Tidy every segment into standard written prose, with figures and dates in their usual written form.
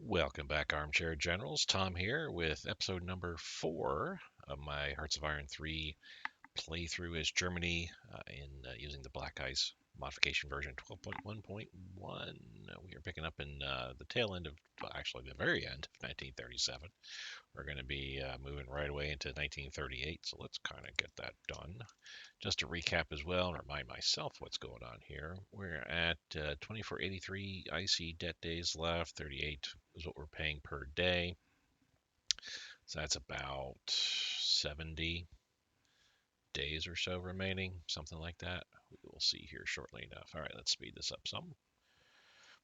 Welcome back, Armchair Generals. Tom here with episode number 4 of my Hearts of Iron 3 playthrough as Germany using the Black Ice modification version 12.1.1. We are picking up in the tail end of, well, actually the very end of 1937. We're going to be moving right away into 1938, so let's kind of get that done. Just to recap as well and remind myself what's going on here, we're at 2483 IC debt days left. 38 is what we're paying per day. So that's about 70 days or so remaining, something like that. We will see here shortly enough. All right, let's speed this up some.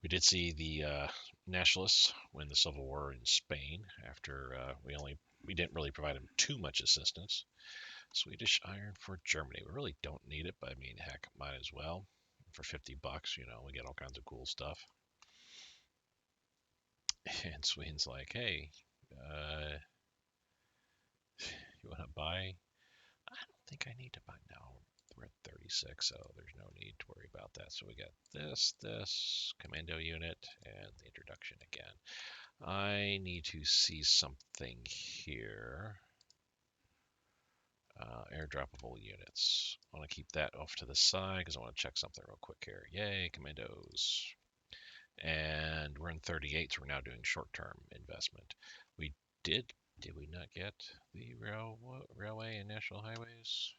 We did see the nationalists win the Civil War in Spain after we didn't really provide them too much assistance. Swedish iron for Germany. We really don't need it, but I mean, heck, might as well. For $50, we get all kinds of cool stuff. And Sweden's like, hey, you want to buy? I don't think I need to buy now. We're at 36, so there's no need to worry about that. So we got this commando unit, and the introduction again. I need to see something here. Airdroppable units. I want to keep that off to the side because I want to check something real quick here. Yay, commandos. And we're in 38, so we're now doing short-term investment. Did we not get the railway and national highways?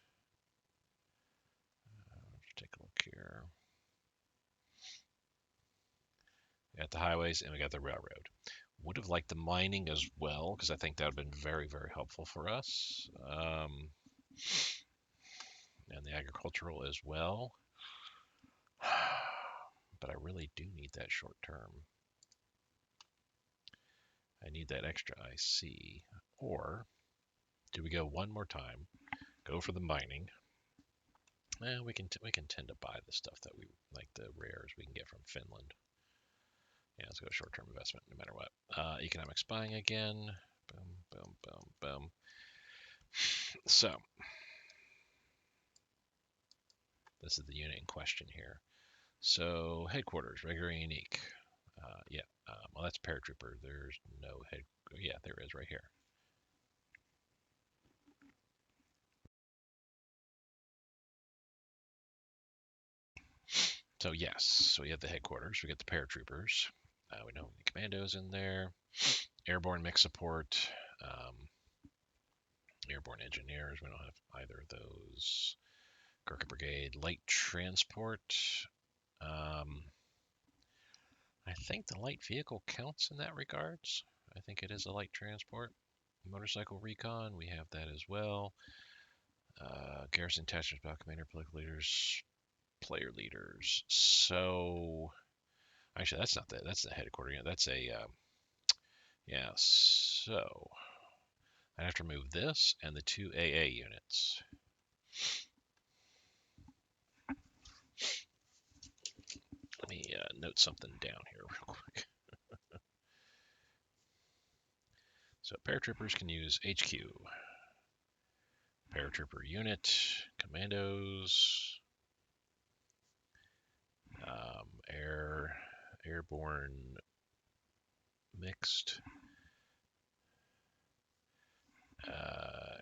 Let's take a look here. We got the highways and we got the railroad. Would have liked the mining as well because I think that would have been very, very helpful for us. And the agricultural as well. But I really do need that short term. I need that extra IC. Or do we go one more time, go for the mining? We can tend to buy the stuff that we like, the rares we can get from Finland. Yeah, let's go short-term investment no matter what. Economic spying again. Boom, boom, boom, boom. So this is the unit in question here. So headquarters, regular and unique. Well, that's paratrooper. There's no head. Yeah, there is right here. So yes, so we have the headquarters. We get the paratroopers. We know the commandos in there. Airborne mix support. Airborne engineers. We don't have either of those. Gurkha Brigade light transport. I think the light vehicle counts in that regards. I think it is a light transport. Motorcycle recon, we have that as well. Garrison attachments, battle commander, political leaders, player leaders. So, actually, that's not that. That's the headquarters unit. That's a, yeah. So, I have to remove this and the 2 AA units. Let me note something down here real quick. So paratroopers can use HQ. Paratrooper unit, commandos, airborne mixed,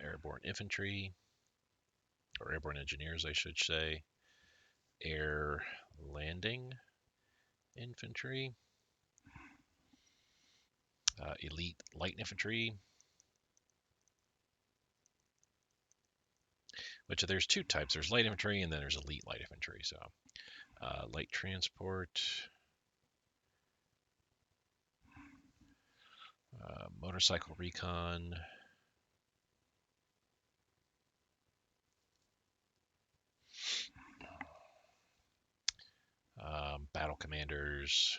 airborne infantry, or airborne engineers, I should say, air landing infantry, elite light infantry, which there's two types. There's light infantry and then there's elite light infantry. So light transport, motorcycle recon, battle commanders,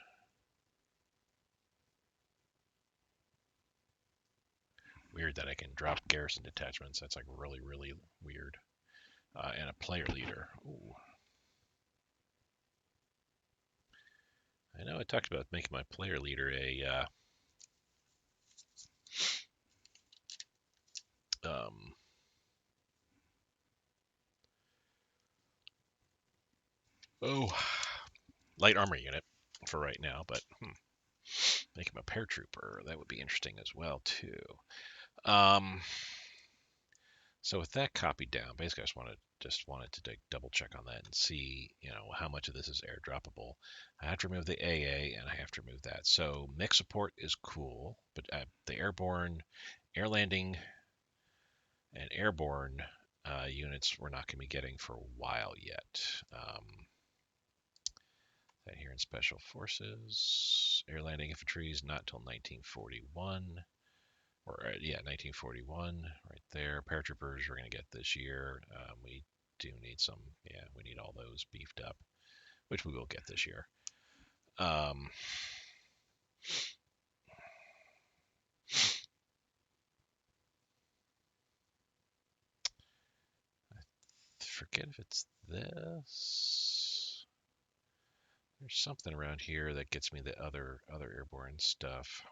weird that I can drop garrison detachments. That's like really, really weird. And a player leader. Ooh. I know I talked about making my player leader a light armor unit for right now, but making my paratrooper. That would be interesting as well too. Um, so with that copied down, basically I just wanted to double check on that and see, how much of this is airdroppable. I have to remove the AA and I have to remove that. So mech support is cool, but the airborne, air landing, and airborne units we're not going to be getting for a while yet. That here in Special Forces, air landing infantry is not until 1941. Or, 1941, right there. Paratroopers we're going to get this year. We do need some, we need all those beefed up, which we will get this year. I forget if it's this. There's something around here that gets me the other airborne stuff.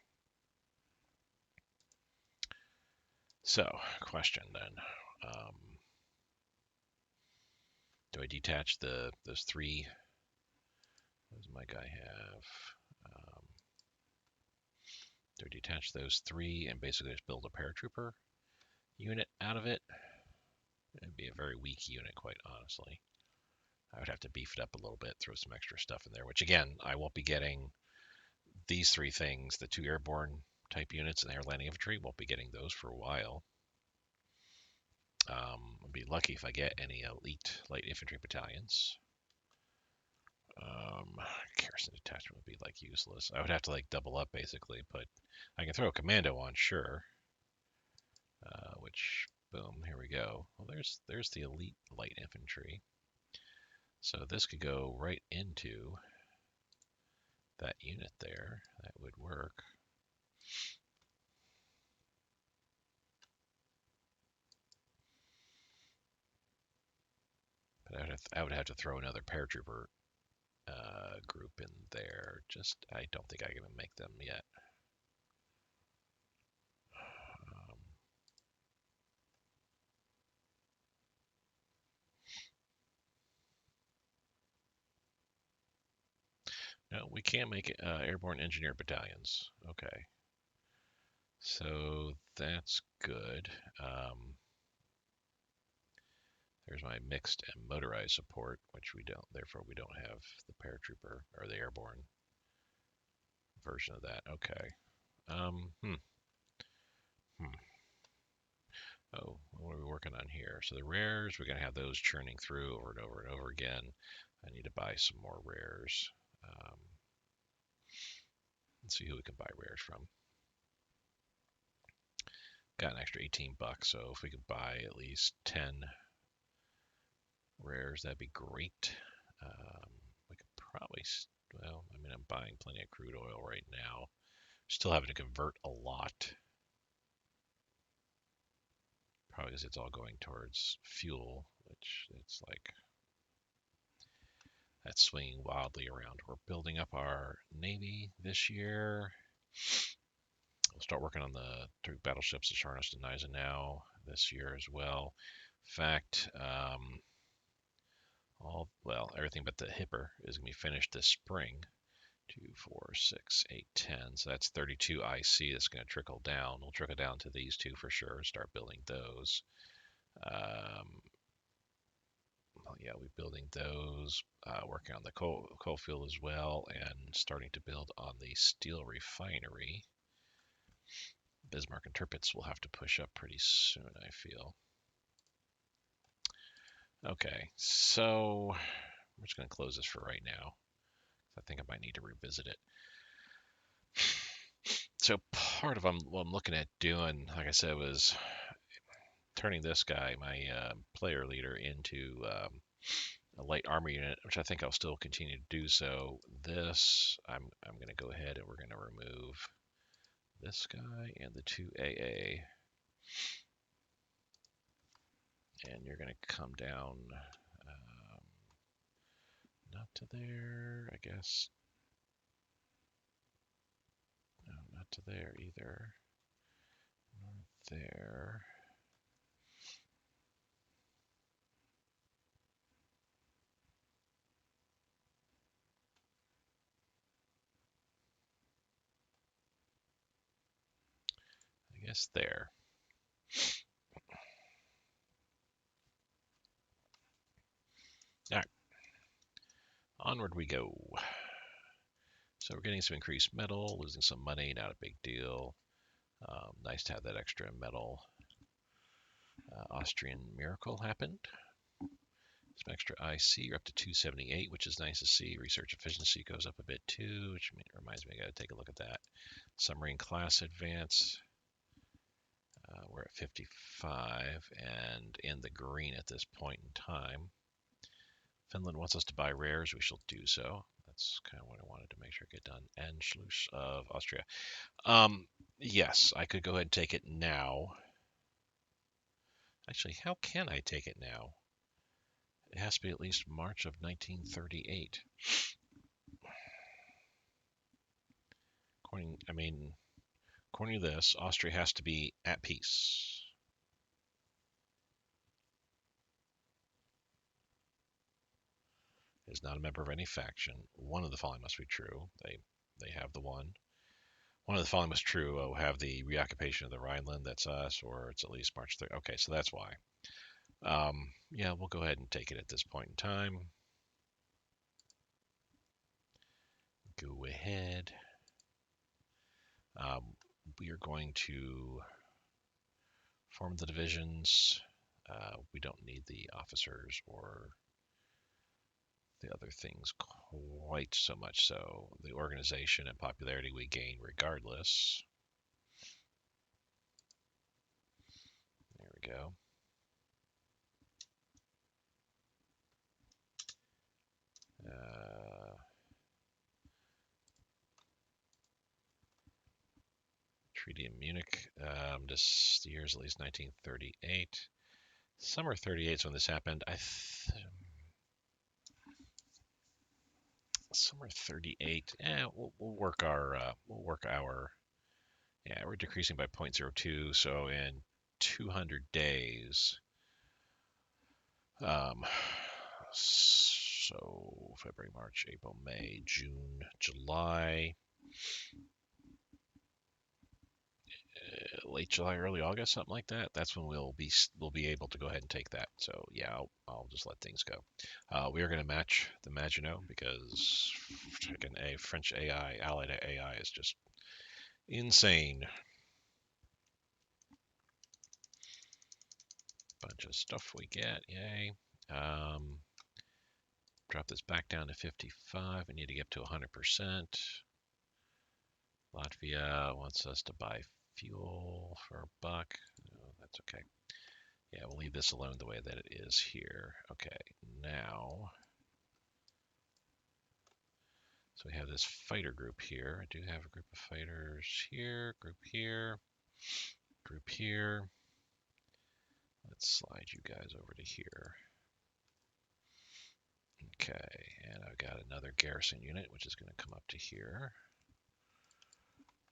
So, question then. Do I detach those three? What does my guy have? Do I detach those three and basically just build a paratrooper unit out of it? It'd be a very weak unit, quite honestly. I would have to beef it up a little bit, throw some extra stuff in there, which again, I won't be getting these three things, the two airborne type units and air landing infantry, won't be getting those for a while. I'll be lucky if I get any elite light infantry battalions. Garrison detachment would be like useless. I would have to like double up basically, but I can throw a commando on, sure. Which, boom, here we go. Well, there's the elite light infantry. So this could go right into that unit there. That would work. But I would have to throw another paratrooper group in there. I don't think I can make them yet. No, we can't make airborne engineer battalions. Okay. So that's good. There's my mixed and motorized support, which we don't, therefore we don't have the paratrooper or the airborne version of that. Okay. Oh, what are we working on here? So the rares, we're going to have those churning through over and over and over again. I need to buy some more rares. Let's see who we can buy rares from. Got an extra 18 bucks, so if we could buy at least 10 rares, that'd be great. We could probably, well, I mean, I'm buying plenty of crude oil right now. Still having to convert a lot. Probably because it's all going towards fuel, which it's like, that's swinging wildly around. We're building up our Navy this year. We'll start working on the two battleships, the Charleston and Eisenhower, this year as well. In fact, everything but the Hipper is going to be finished this spring. 2, 4, 6, 8, 10. So that's 32 IC that's going to trickle down. We'll trickle down to these two for sure. Start building those. We're building those. Working on the coal field as well, and starting to build on the steel refinery. Bismarck and Tirpitz will have to push up pretty soon, I feel. Okay, so I'm just going to close this for right now. I think I might need to revisit it. So part of what I'm looking at doing, like I said, was turning this guy, my player leader, into a light armor unit, which I think I'll still continue to do so. This, I'm going to go ahead and we're going to remove this guy and the 2 AA. And you're going to come down, not to there, I guess. No, not to there either. Not there. Yes, there. All right, onward we go. So we're getting some increased metal, losing some money, not a big deal. Nice to have that extra metal. Austrian miracle happened. Some extra IC, you're up to 278, which is nice to see. Research efficiency goes up a bit too, which reminds me I got to take a look at that. Submarine class advance, we're at 55 and in the green at this point in time. Finland wants us to buy rares, we shall do so. That's kind of what I wanted to make sure I get done. Anschluss of Austria. Yes, I could go ahead and take it now. Actually, how can I take it now? It has to be at least March of 1938. According to this, Austria has to be at peace. Is not a member of any faction. One of the following must be true. They have the one. One of the following must be true. Oh, have the reoccupation of the Rhineland. That's us, or it's at least March 3rd. Okay, so that's why. Yeah, we'll go ahead and take it at this point in time. Go ahead. We are going to form the divisions. We don't need the officers or the other things quite so much so. The organization and popularity we gain regardless. There we go. Treaty of Munich. This year's at least 1938. Summer 38 is when this happened. Summer 38. We'll work our. Yeah, we're decreasing by 0.02. So in 200 days. So February, March, April, May, June, July. Late July, early August, something like that. That's when we'll be able to go ahead and take that. So yeah, I'll just let things go. We are going to match the Maginot because freaking a French AI, allied AI is just insane. Bunch of stuff we get, yay. Drop this back down to 55. We need to get to 100%. Latvia wants us to buy fuel for $1. Oh, that's okay. Yeah, we'll leave this alone the way that it is here. Okay, now, so we have this fighter group here. I do have a group of fighters here, group here, group here. Let's slide you guys over to here. Okay, and I've got another garrison unit, which is going to come up to here.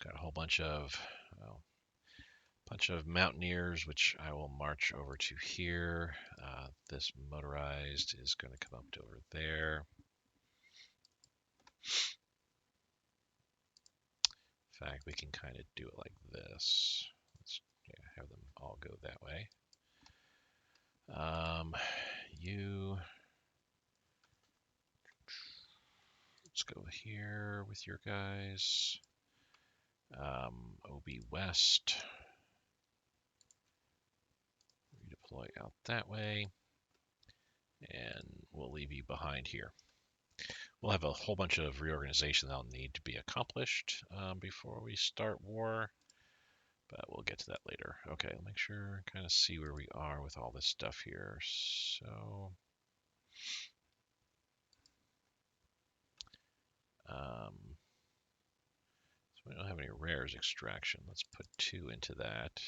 Got a whole bunch of, well, mountaineers, which I will march over to here. This motorized is going to come up to over there. In fact, we can kind of do it like this. Let's have them all go that way. Let's go here with your guys. OB West. Redeploy out that way. And we'll leave you behind here. We'll have a whole bunch of reorganization that'll need to be accomplished before we start war, but we'll get to that later. Okay, I'll make sure, kind of see where we are with all this stuff here. So, we don't have any rares extraction. Let's put 2 into that.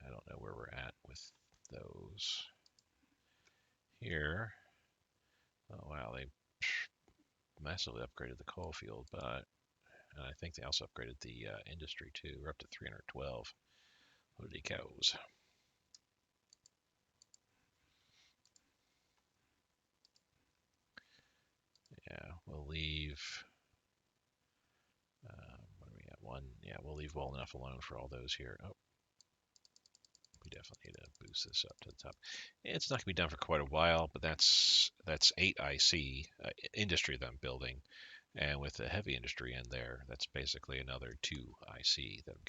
I don't know where we're at with those. Here, oh wow, they massively upgraded the coal field, but and I think they also upgraded the industry too. We're up to 312. Holy cows. Yeah, we'll leave. What are we at? one. Yeah, we'll leave well enough alone for all those here. Oh, we definitely need to boost this up to the top. It's not going to be done for quite a while, but that's 8 IC industry that I'm building. And with the heavy industry in there, that's basically another 2 IC that I'm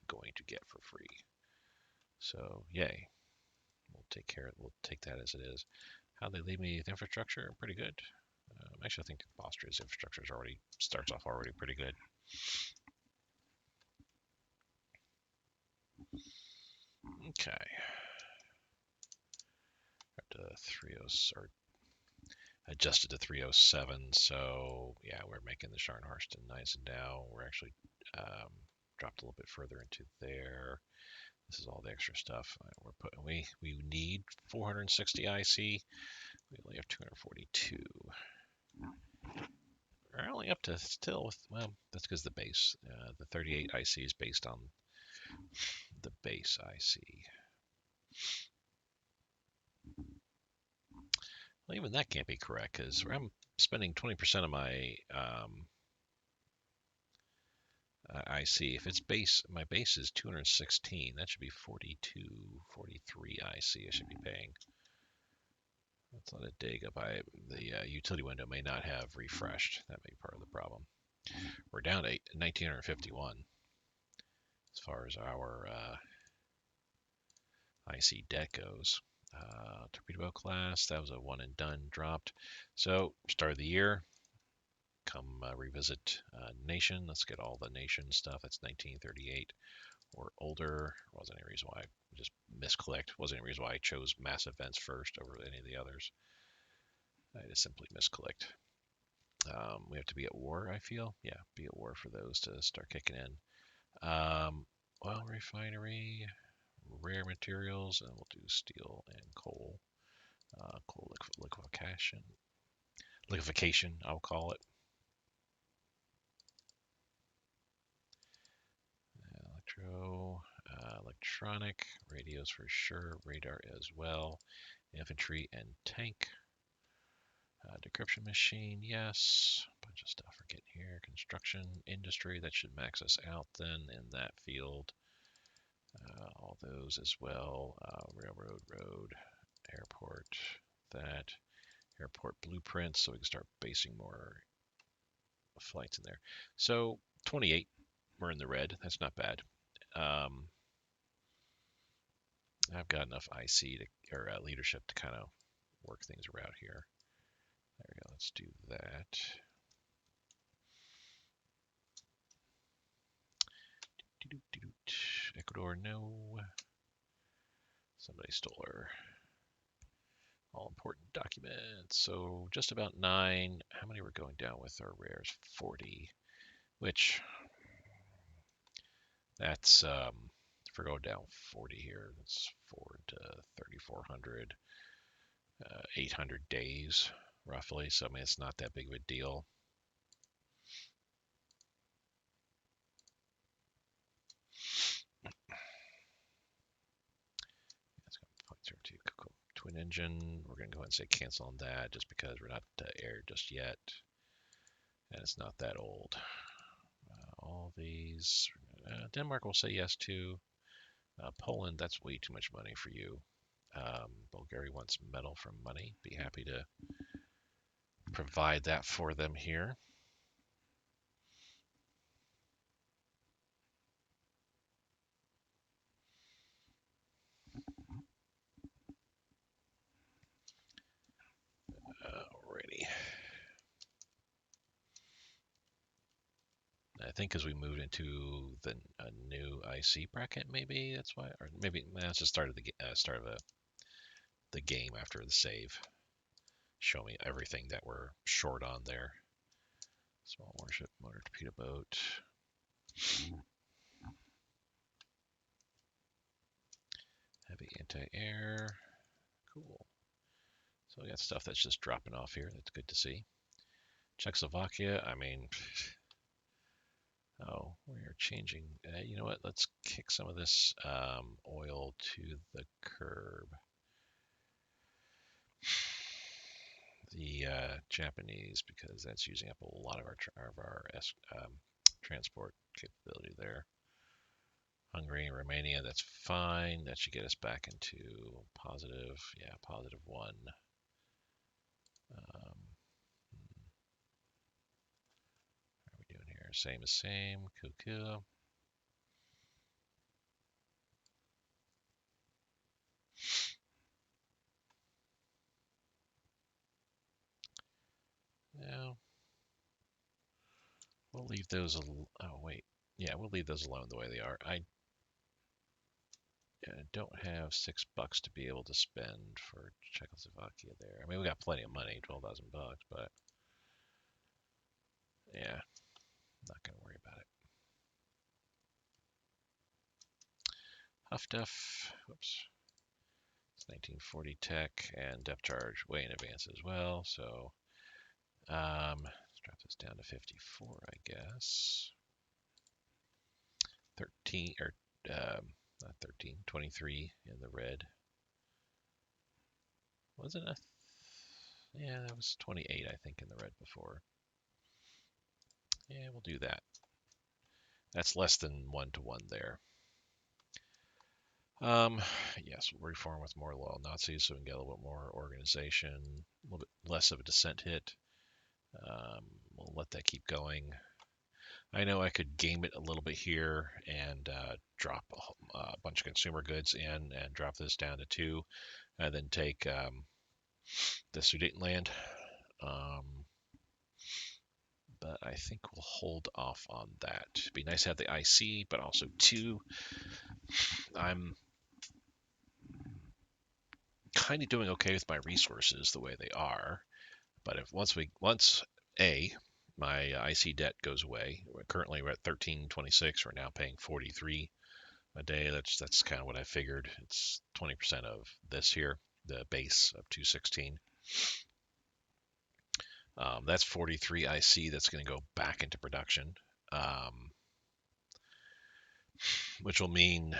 going to get for free. So yay. We'll take that as it is. How they leave me with infrastructure? Pretty good. Actually, I think Austria's infrastructure starts off already pretty good. Okay. Up to 30 or adjusted to 307. So yeah, we're making the Scharnhorst nice and now. We're actually dropped a little bit further into there. This is all the extra stuff. We need 460 IC. We only have 242. We're only up to still with, well, that's because the base. The 38 IC is based on the base IC. Well, even that can't be correct because I'm spending 20% of my IC. If it's my base is 216, that should be 42, 43 IC I should be paying. Let's let it dig up. The utility window may not have refreshed. That may be part of the problem. We're down to 1951 as far as our IC debt goes. Torpedo boat class, that was a one and done, dropped. So start of the year, come revisit nation. Let's get all the nation stuff. That's 1938 or older. Wasn't any reason why I just misclicked. Wasn't any reason why I chose mass events first over any of the others. I just simply misclicked. We have to be at war, I feel. Yeah, be at war for those to start kicking in. Oil refinery, rare materials, and we'll do steel and coal. Coal liquefaction, I'll call it. Electronic, radios for sure, radar as well. Infantry and tank. Decryption machine, yes. Bunch of stuff we're getting here. Construction industry, that should max us out then in that field. All those as well. Railroad, road, airport, that. Airport blueprints, so we can start basing more flights in there. So 28, we're in the red. That's not bad. I've got enough IC or leadership to kind of work things around here. There we go. Let's do that. Ecuador, no. Somebody stole our all important documents. So just about 9. How many we're going down with our rares? 40. Which that's if we're going down 40 here, that's 4 to 3,400, 800 days roughly. So I mean, it's not that big of a deal. Twin engine, we're going to go ahead and say cancel on that just because we're not air just yet. And it's not that old. All these, Denmark will say yes to. Poland, that's way too much money for you. Bulgaria wants metal from money. Be happy to provide that for them here. Alrighty. I think as we moved into a new IC bracket, maybe that's why, or maybe that's the start of the game after the save. Show me everything that we're short on there. Small warship, motor torpedo boat. Heavy anti-air. Cool. So we got stuff that's just dropping off here. That's good to see. Czechoslovakia, I mean, oh, we are changing. You know what? Let's kick some of this oil to the curb. The Japanese, because that's using up a lot of our transport capability there. Hungary and Romania, that's fine. That should get us back into positive, yeah, +1. How are we doing here? Same as same. Cool. Now, we'll leave those. Oh wait, yeah, we'll leave those alone the way they are. I don't have $6 to be able to spend for Czechoslovakia there. I mean, we got plenty of money, $12,000, but yeah, not gonna worry about it. Huff Duff, whoops. It's 1940 tech and depth charge way in advance as well. So let's drop this down to 54, I guess. 13 or not 13, 23 in the red. Wasn't it? Yeah, that was 28, I think, in the red before. Yeah, we'll do that. That's less than 1-to-1 there. Yes, we'll reform with more loyal Nazis so we can get a little bit more organization, a little bit less of a dissent hit. We'll let that keep going. I know I could game it a little bit here and drop a bunch of consumer goods in and drop this down to 2, and then take the Sudetenland. But I think we'll hold off on that. It'd be nice to have the IC, but also 2. I'm kind of doing okay with my resources the way they are, but if once my IC debt goes away, currently we're at 1326. We're now paying 43 a day. That's kind of what I figured. It's 20% of this here, the base of 216. That's 43 IC that's going to go back into production, which will mean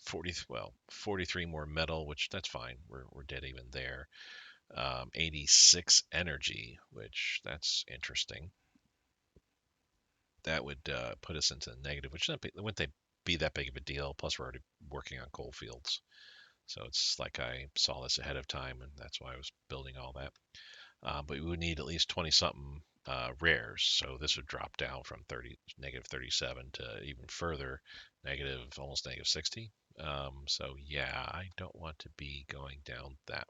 43 more metal, which that's fine. We're dead even there. 86 energy, which that's interesting. That would put us into the negative, which wouldn't be that big of a deal. Plus, we're already working on coal fields. So it's like I saw this ahead of time, and that's why I was building all that. But we would need at least 20-something rares. So this would drop down from -37 to even further, almost -60. So yeah, I don't want to be going down that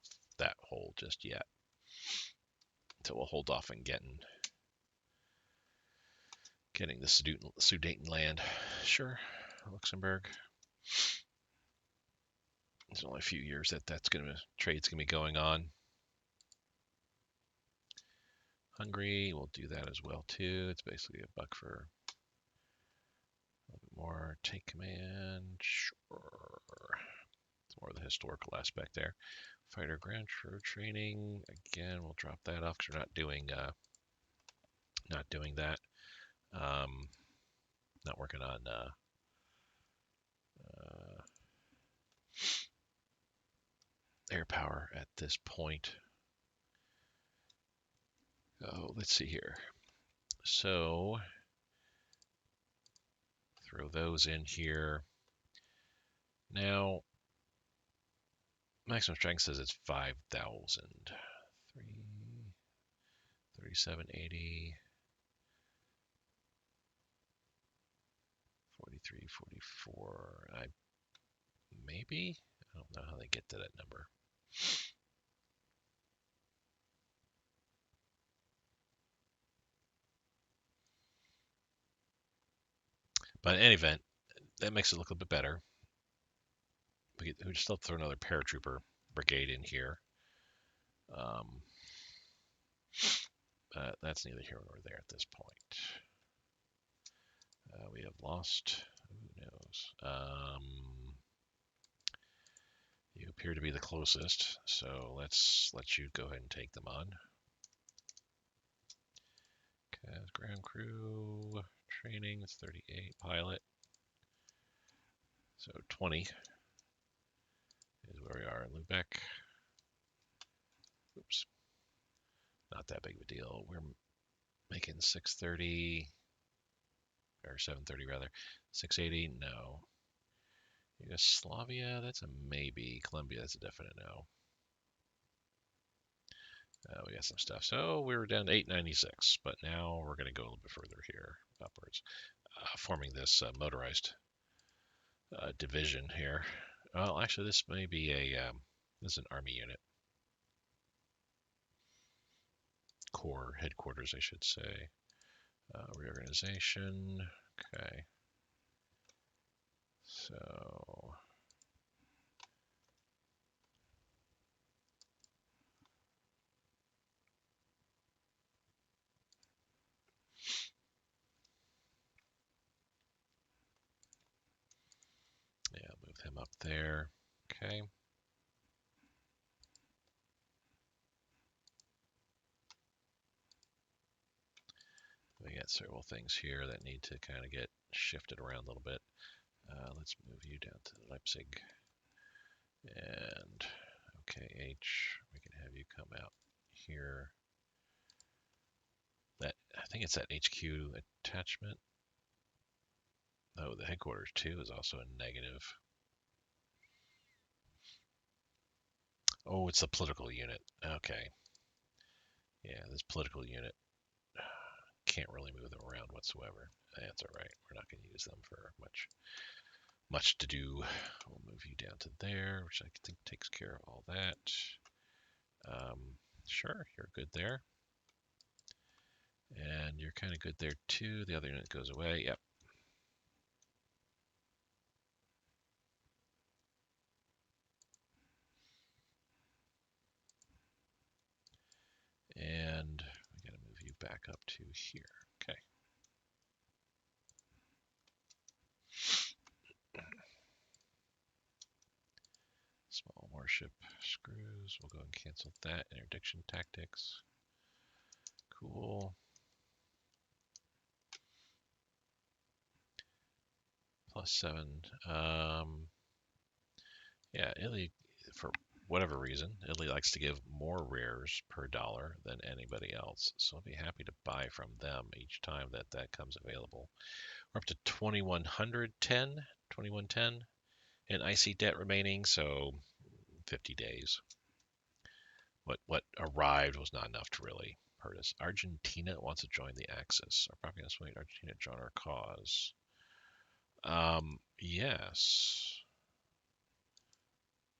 hole just yet. So we'll hold off on getting the Sudetenland. Sure, Luxembourg. There's only a few years trade's gonna be going on. Hungary, we'll do that as well too. It's basically $1 for a little bit more. Take command, sure. It's more of the historical aspect there. Fighter ground crew training. Again, we'll drop that off because we're not doing that. Not working on air power at this point. Oh, let's see here. So throw those in here. Now, maximum strength says it's 5,000. 3780. 43, 44. I don't know how they get to that number. But in any event, that makes it look a little bit better. We still throw another paratrooper brigade in here. That's neither here nor there at this point. We have lost. Who knows? You appear to be the closest, so let's let you go ahead and take them on. Okay, ground crew training is 38. Pilot. So 20 is where we are in Lubeck. Oops. Not that big of a deal. Making 630 or 730 rather. 680, no. Yugoslavia, that's a maybe. Colombia, that's a definite no. We got some stuff. So we were down to 896, but now we're going to go a little bit further here upwards, forming this motorized division here. Well, actually, this may be this is an army unit. Corps headquarters, I should say. Reorganization. Okay. So yeah, move him up there. Okay. We got several things here that need to kind of get shifted around a little bit. Let's move you down to Leipzig. And okay, H, we can have you come out here. That I think it's that HQ attachment. Oh, the headquarters too is also a negative. Oh, it's the political unit. Okay. Yeah, this political unit can't really move them around whatsoever. That's all right. We're not going to use them for much to do. We'll move you down to there, which I think takes care of all that. Sure, you're good there. And you're kind of good there too. The other unit goes away. Yep. And we got to move you back up to here. Okay. Small warship screws. We'll go and cancel that. Interdiction tactics. Cool. +7. Yeah, Italy, for whatever reason, Italy likes to give more rares per dollar than anybody else. So I'll be happy to buy from them each time that comes available. We're up to 2110 in IC debt remaining, so 50 days. What arrived was not enough to really hurt us. Argentina wants to join the Axis. Our propaganda wait Argentina to join our cause. Yes.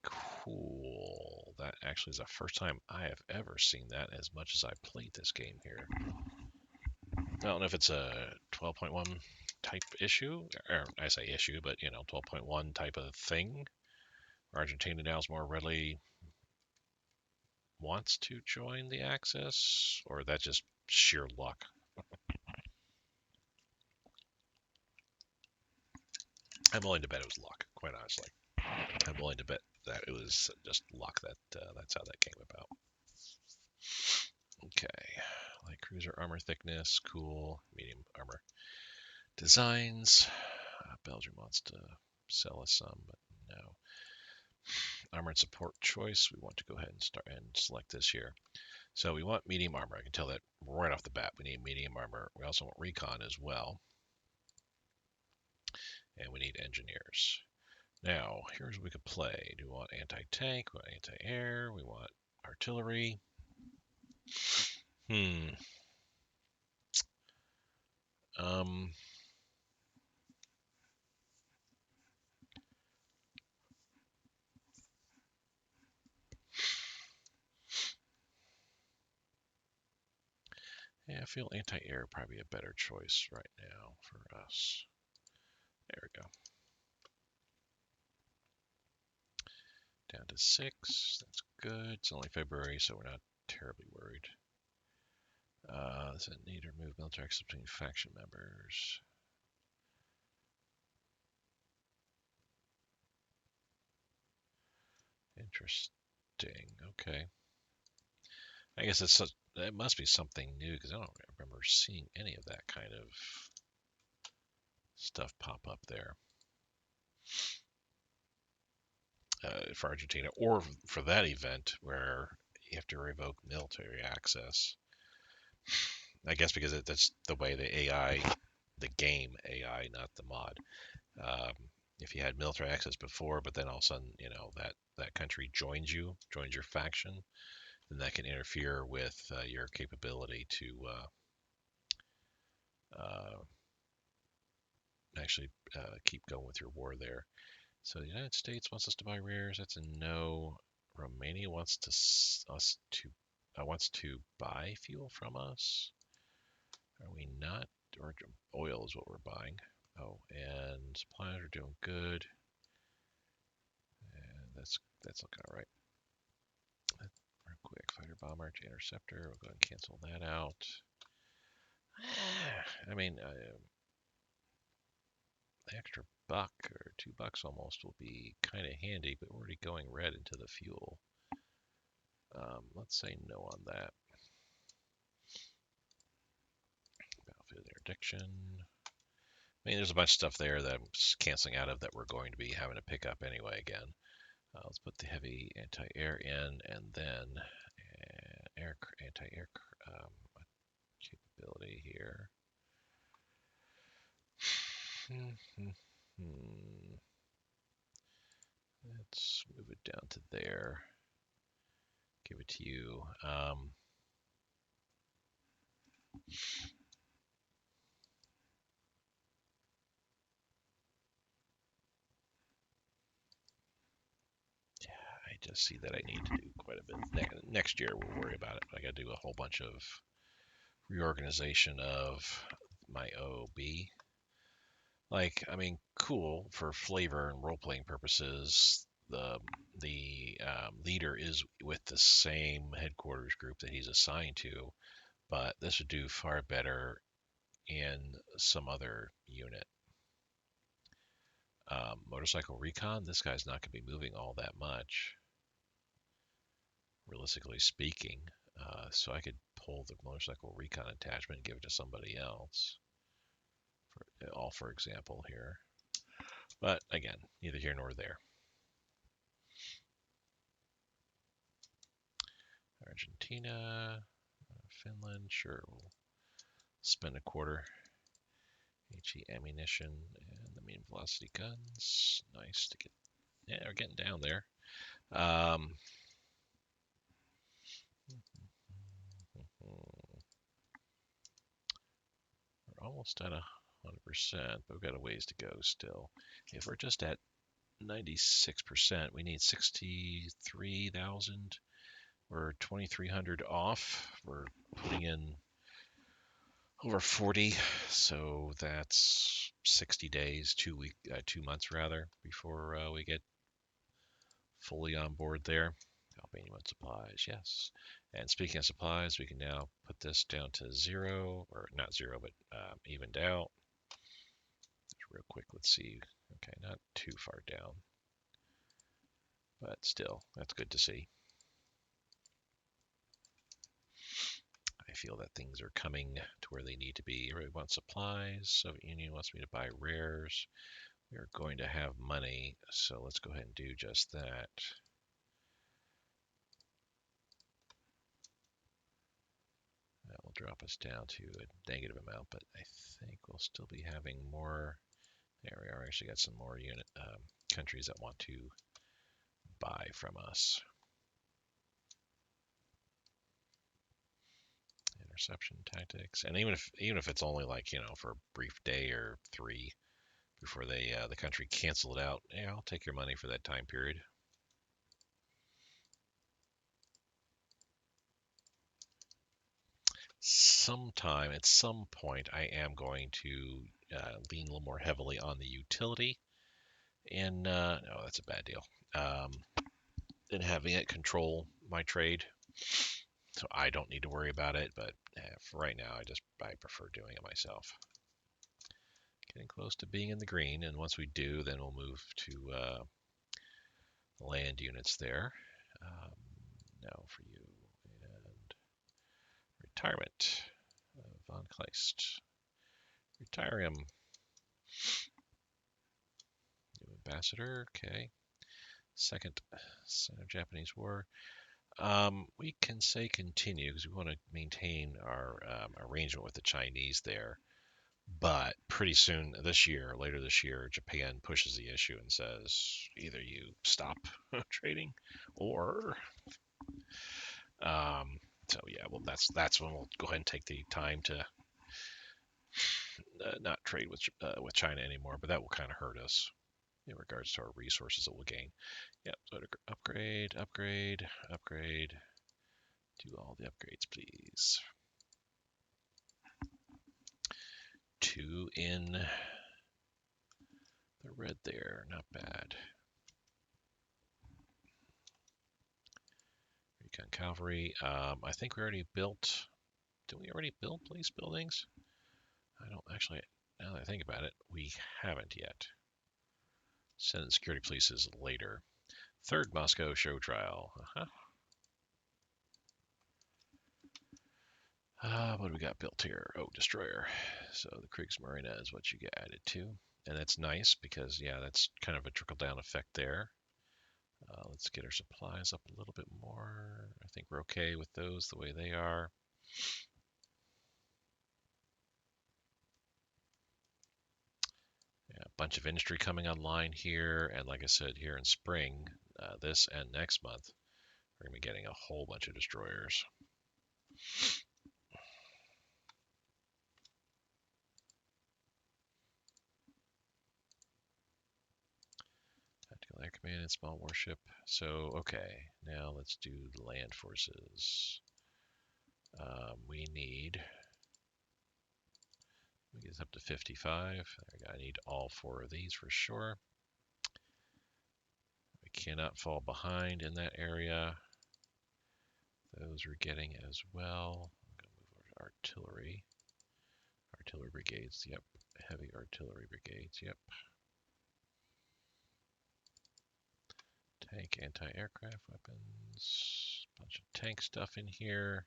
Cool. That actually is the first time I have ever seen that as much as I played this game here. I don't know if it's a 12.1 type issue, or I say issue, but 12.1 type of thing. Argentina now is more readily wants to join the Axis, or that's just sheer luck. I'm willing to bet it was luck, quite honestly. I'm willing to bet that it was just luck that's how that came about. Okay, light cruiser armor thickness, cool. Medium armor designs. Belgium wants to sell us some, but no. Armored support choice. We want to go ahead and start and select this here. So we want medium armor. I can tell that right off the bat. We need medium armor. We also want recon as well. And we need engineers. Now, here's what we could play. Do we want anti-tank? We want anti-air? We want artillery? Um, yeah, I feel anti-air would probably be a better choice right now for us. There we go. Down to 6. That's good. It's only February, so we're not terribly worried. Does it need to remove military access between faction members? Interesting. Okay. I guess it must be something new because I don't remember seeing any of that kind of stuff pop up there for Argentina, or for that event where you have to revoke military access. I guess because that's the way the AI, the game AI, not the mod. Um, if you had military access before, but then all of a sudden, that country joins your faction, then that can interfere with your capability to uh, actually keep going with your war there. So the United States wants us to buy rares. That's a no. Romania wants wants to buy fuel from us. Are we not? Or oil is what we're buying. Oh, and supplies are doing good. And that's looking all right. Real quick, fighter bomber to interceptor. We'll go ahead and cancel that out. I mean, the extra buck or $2 almost will be kind of handy, but we're already going red into the fuel. Let's say no on that. Battlefield interdiction. I mean, there's a bunch of stuff there that I'm just canceling out of that we're going to be having to pick up anyway again. Let's put the heavy anti-air in, and then anti-air capability here. Let's move it down to there. Give it to you. I just see that I need to do quite a bit. Next year we'll worry about it. But I got to do a whole bunch of reorganization of my OB. Like, I mean, cool for flavor and role-playing purposes. The leader is with the same headquarters group that he's assigned to, but this would do far better in some other unit. Motorcycle recon, this guy's not going to be moving all that much, realistically speaking. So I could pull the motorcycle recon attachment and give it to somebody else, for example here. But again, neither here nor there. Argentina, Finland, sure, we'll spend a quarter. HE ammunition and the medium velocity guns. Nice to get. Yeah, we're getting down there. We're almost at 100%, but we've got a ways to go still. If we're just at 96%, we need 63,000. We're 2,300 off. We're putting in over 40, so that's 60 days, 2 months rather, before we get fully on board there. Albania wants supplies, yes. And speaking of supplies, we can now put this down to 0, or not 0, but evened out. Just real quick, let's see. Okay, not too far down, but still, that's good to see. I feel that things are coming to where they need to be. Everybody wants supplies. Soviet Union wants me to buy rares. We are going to have money, so let's go ahead and do just that. That will drop us down to a negative amount, but I think we'll still be having more. There we are. Actually got some more countries that want to buy from us. Interception tactics, and even if it's only like for a brief day or 3 before the country cancel it out, yeah, I'll take your money for that time period. Sometime at some point, I am going to lean a little more heavily on the utility, and no, that's a bad deal. And having it control my trade, so I don't need to worry about it. But for right now, I prefer doing it myself. Getting close to being in the green, and once we do, then we'll move to land units there. Now for you, and retirement. Von Kleist. Retire him. New ambassador, okay. Second Sino-Japanese War. We can say continue because we want to maintain our arrangement with the Chinese there. But pretty soon this year, later this year, Japan pushes the issue and says either you stop trading or so yeah, well that's when we'll go ahead and take the time to not trade with China anymore. But that will kind of hurt us in regards to our resources that we'll gain. Yep. So to upgrade, upgrade, upgrade. Do all the upgrades, please. 2 in the red there, not bad. Recon Cavalry. I think we already built. Did we already build police buildings? I don't actually. Now that I think about it, we haven't yet. Senate security polices later. Third Moscow show trial. What do we got built here? Oh, destroyer. So the Kriegsmarine is what you get added to, and that's nice because yeah, that's kind of a trickle down effect there. Let's get our supplies up a little bit more. I think we're okay with those the way they are. Yeah, a bunch of industry coming online here, and like I said, here in spring, this and next month, we're going to be getting a whole bunch of destroyers. Tactical Air Command and small warship. So, okay, now let's do the land forces. We need, we get this up to 55. I need all 4 of these for sure. We cannot fall behind in that area. Those we're getting as well. I'm going to move over to artillery. Artillery brigades, yep. Heavy artillery brigades, yep. Tank anti-aircraft weapons. Bunch of tank stuff in here.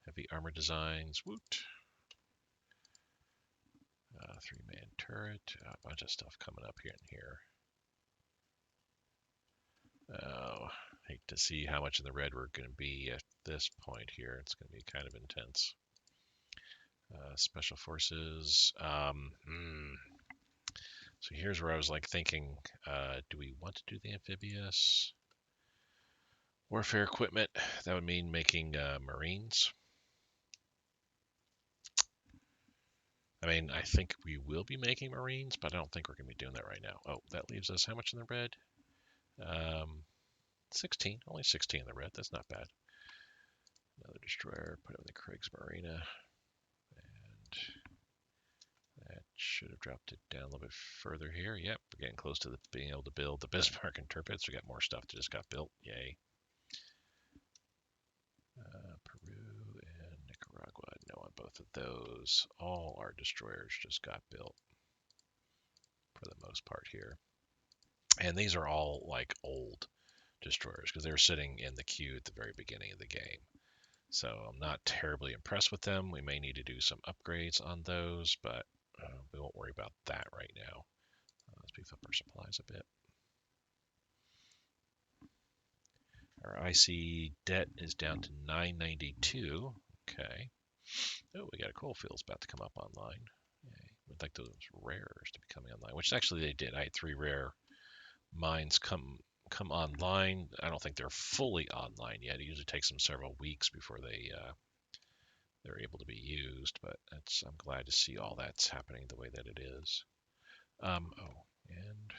Heavy armor designs, woot. 3-man turret. A bunch of stuff coming up here and here. Oh, hate to see how much in the red we're going to be at this point here. It's going to be kind of intense. Special forces. So here's where I was like thinking, do we want to do the amphibious warfare equipment? That would mean making Marines. I mean, I think we will be making Marines, but I don't think we're going to be doing that right now. Oh, that leaves us how much in the red? 16. Only 16 in the red. That's not bad. Another destroyer. Put it in the Kriegsmarine. And that should have dropped it down a little bit further here. Yep, we're getting close to being able to build the Bismarck and Tirpitz. We got more stuff that just got built. Yay. Peru and Nicaragua. No, on both of those. All our destroyers just got built for the most part here. And these are all like old destroyers because they were sitting in the queue at the very beginning of the game. So I'm not terribly impressed with them. We may need to do some upgrades on those, but we won't worry about that right now. Let's beef up our supplies a bit. Our IC debt is down to 992. Okay. Oh, we got a coal field's about to come up online. Yay. We'd like those rares to be coming online, which actually they did. I had 3 rare mines come online. I don't think they're fully online yet. It usually takes them several weeks before they're able to be used, but I'm glad to see all that's happening the way that it is. And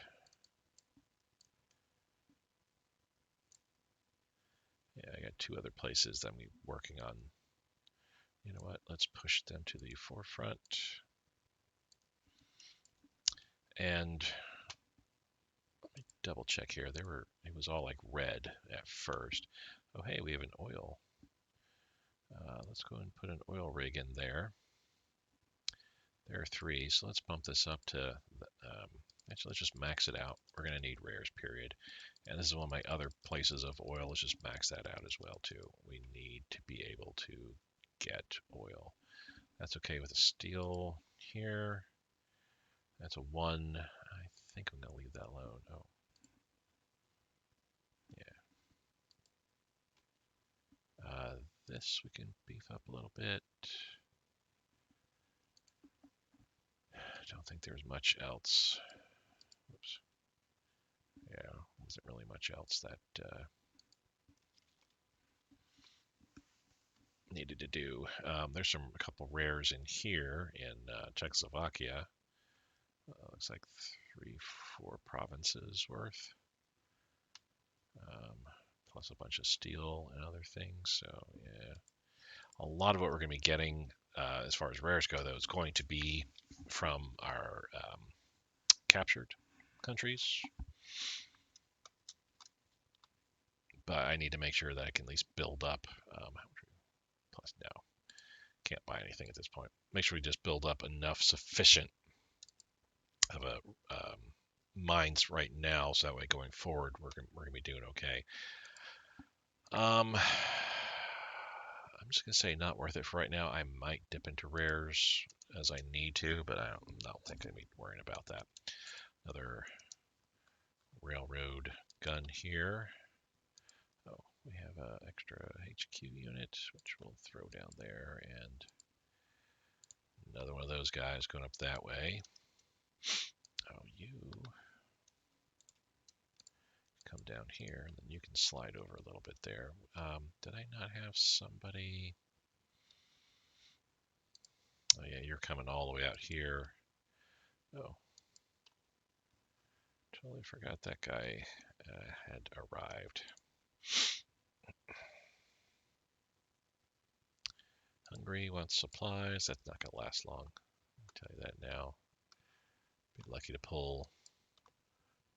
yeah, I got 2 other places that I'm working on. You know what? Let's push them to the forefront. And let me double check here. It was all like red at first. Oh, hey, we have an oil. Let's go and put an oil rig in there. There are 3, so let's bump this up to, actually let's just max it out. We're gonna need rares, period. And this is one of my other places of oil. Let's just max that out as well too. We need to be able to get oil. That's okay with a steel here. That's a 1. I think I'm gonna leave that alone. Oh, yeah, This we can beef up a little bit. I don't think there's much else. Oops. Yeah, wasn't really much else that needed to do. There's a couple rares in here in Czechoslovakia. Looks like 3-4 provinces worth, plus a bunch of steel and other things. So yeah, a lot of what we're going to be getting as far as rares go, though, is going to be from our captured countries. But I need to make sure that I can at least build up. Plus, no, can't buy anything at this point. Make sure we just build up enough sufficient of a mines right now, so that way going forward we're gonna be doing okay. I'm just gonna say not worth it for right now. I might dip into rares as I need to, but I don't think I'd be worrying about that. Another railroad gun here. Oh, we have an extra HQ unit, which we'll throw down there, and another one of those guys going up that way. Oh, you come down here, and then you can slide over a little bit there. Did I not have somebody? Oh yeah, you're coming all the way out here. Oh, totally forgot that guy had arrived. Hungary wants supplies. That's not going to last long. I'll tell you that now. Be lucky to pull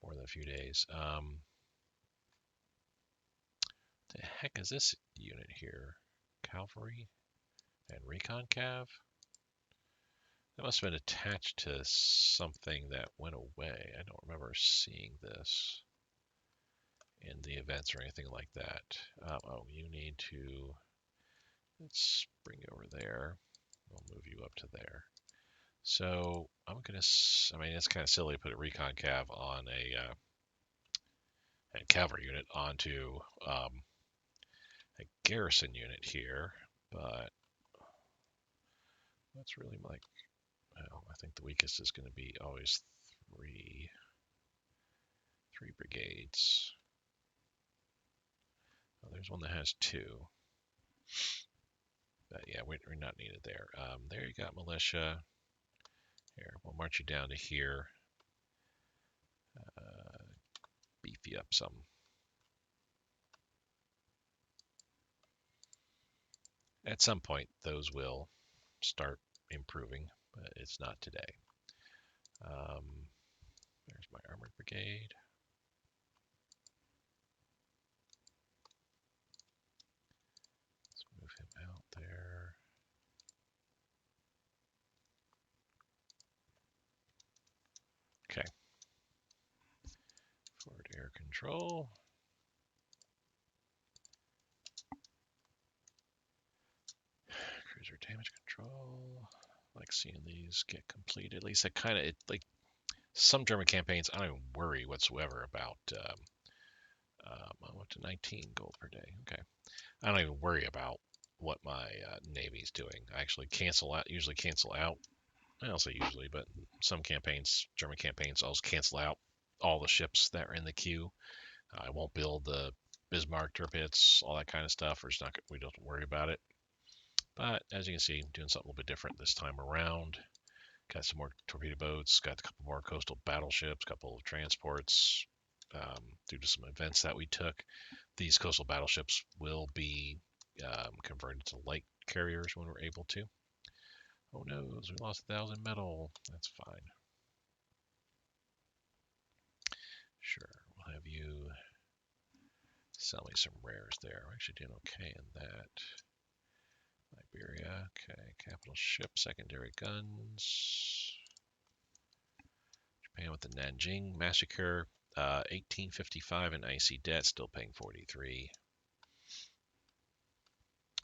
more than a few days. The heck is this unit here? Cavalry and Recon Cav? That must have been attached to something that went away. I don't remember seeing this in the events or anything like that. Oh, you need to, let's bring you over there. We'll move you up to there. So I'm going to, I mean, it's kind of silly to put a Recon Cav on a cavalry unit onto a garrison unit here, but that's really like, well, I think the weakest is going to be always three brigades. Oh, there's one that has 2. But yeah, we're not needed there. There you got militia. Here, we'll march you down to here. Beef you up some. At some point, those will start improving, but it's not today. There's my armored brigade. Let's move him out there. Okay. Forward air control. Cruiser damage control. I like seeing these get completed. At least I kind of, like some German campaigns, I don't even worry whatsoever about. I went to 19 gold per day. Okay. I don't even worry about what my Navy's doing. I actually usually cancel out. I don't say usually, but some campaigns, German campaigns, I'll just cancel out all the ships that are in the queue. I won't build the Bismarck torpedoes, all that kind of stuff. We don't worry about it. But as you can see, I'm doing something a little bit different this time around. Got some more torpedo boats, got a couple more coastal battleships, a couple of transports. Due to some events that we took, these coastal battleships will be converted to light carriers when we're able to. Oh no, we lost 1,000 metal. That's fine. Sure, we'll have you sell me some rares there. We're actually doing okay in that. Liberia, okay. Capital ship, secondary guns. Japan with the Nanjing massacre. 1855 in icy debt, still paying 43.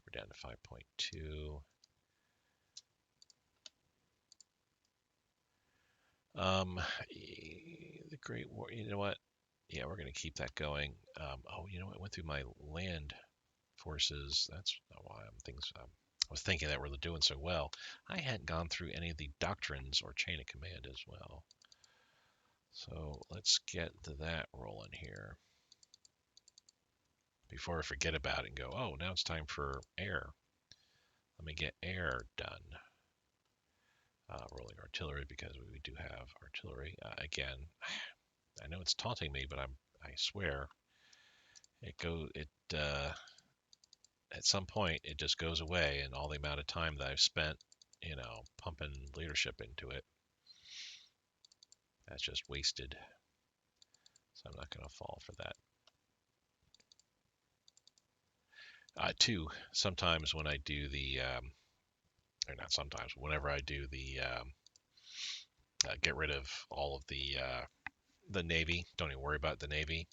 We're down to 5.2. The Great War, you know what? Yeah, we're going to keep that going. Oh, you know what? I went through my land forces. That's why I was thinking that we're doing so well. I hadn't gone through any of the doctrines or chain of command as well. So let's get that rolling here before I forget about it and go, oh, now it's time for air. Let me get air done. Rolling artillery, because we do have artillery. Again, I know it's taunting me, but I swear at some point it just goes away, and all the amount of time that I've spent, pumping leadership into it, that's just wasted. So I'm not going to fall for that. Two, sometimes when I do the, or not sometimes, whenever I do the get rid of all of the Navy, don't even worry about the Navy.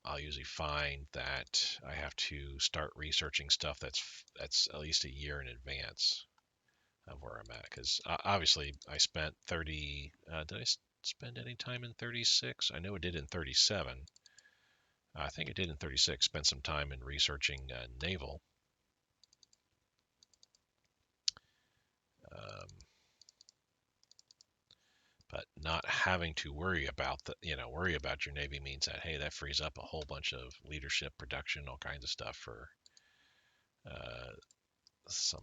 I'll usually find that I have to start researching stuff that's at least a year in advance of where I'm at. Because obviously I spent 30. Did I spend any time in 36? I know it did in 37. I think it did in 36. Spent some time in researching Naval. But not having to worry about your Navy means that, hey, that frees up a whole bunch of leadership, production, all kinds of stuff for some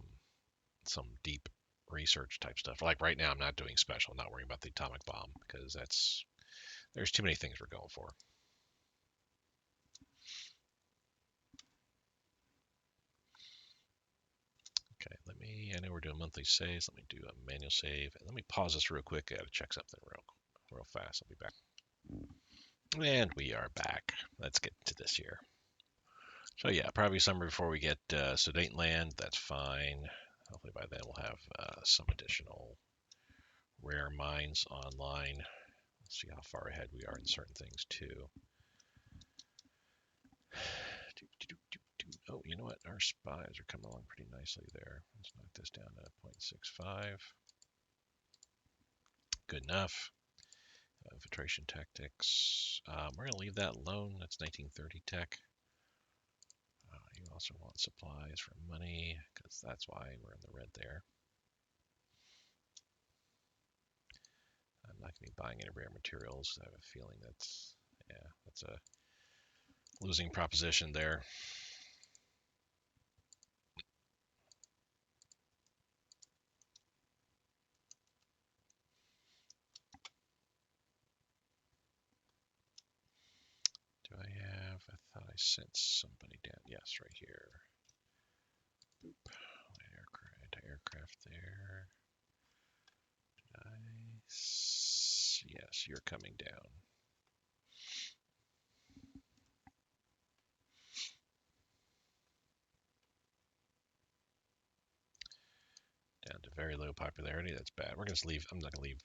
deep research type stuff. Like right now, I'm not doing special. I'm not worrying about the atomic bomb because there's too many things we're going for. Okay, I know we're doing monthly saves. Let me do a manual save. And let me pause this real quick. I gotta check something real fast. I'll be back. And we are back. Let's get to this here. So yeah, probably summer before we get Sudetenland. That's fine. Hopefully by then we'll have some additional rare mines online. Let's see how far ahead we are in certain things too. Oh, you know what? Our spies are coming along pretty nicely there. Let's knock this down to 0.65. Good enough. Infiltration tactics. We're going to leave that alone. That's 1930 tech. You also want supplies for money, because that's why we're in the red there. I'm not going to be buying any rare materials. I have a feeling that's a losing proposition there. Do I have? I thought I sent somebody down. Yes, right here. Boop. Anti-aircraft there. Yes, you're coming down. Down to very low popularity. That's bad. We're going to leave. I'm not going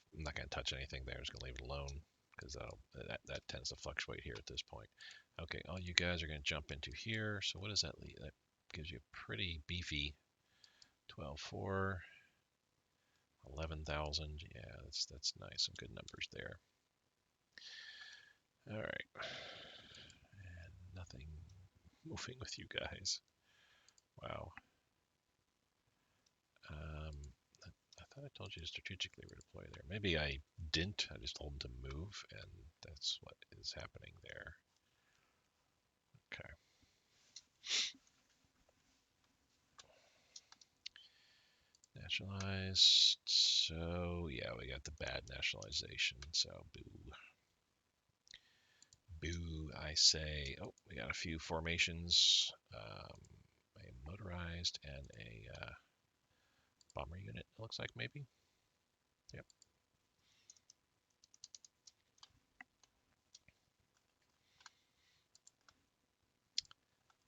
to touch anything there. I'm just going to leave it alone because that tends to fluctuate here at this point. Okay, all you guys are going to jump into here. So what does that leave? That gives you a pretty beefy 12.4, 11,000. Yeah, that's nice. Some good numbers there. All right, and nothing moving with you guys. Wow. I thought I told you to strategically redeploy there. Maybe I didn't. I just told them to move, and that's what is happening there. Okay. Nationalized. So, yeah, we got the bad nationalization. So, boo. Boo, I say. Oh, we got a few formations. A motorized and a bomber unit, it looks like, maybe. Yep.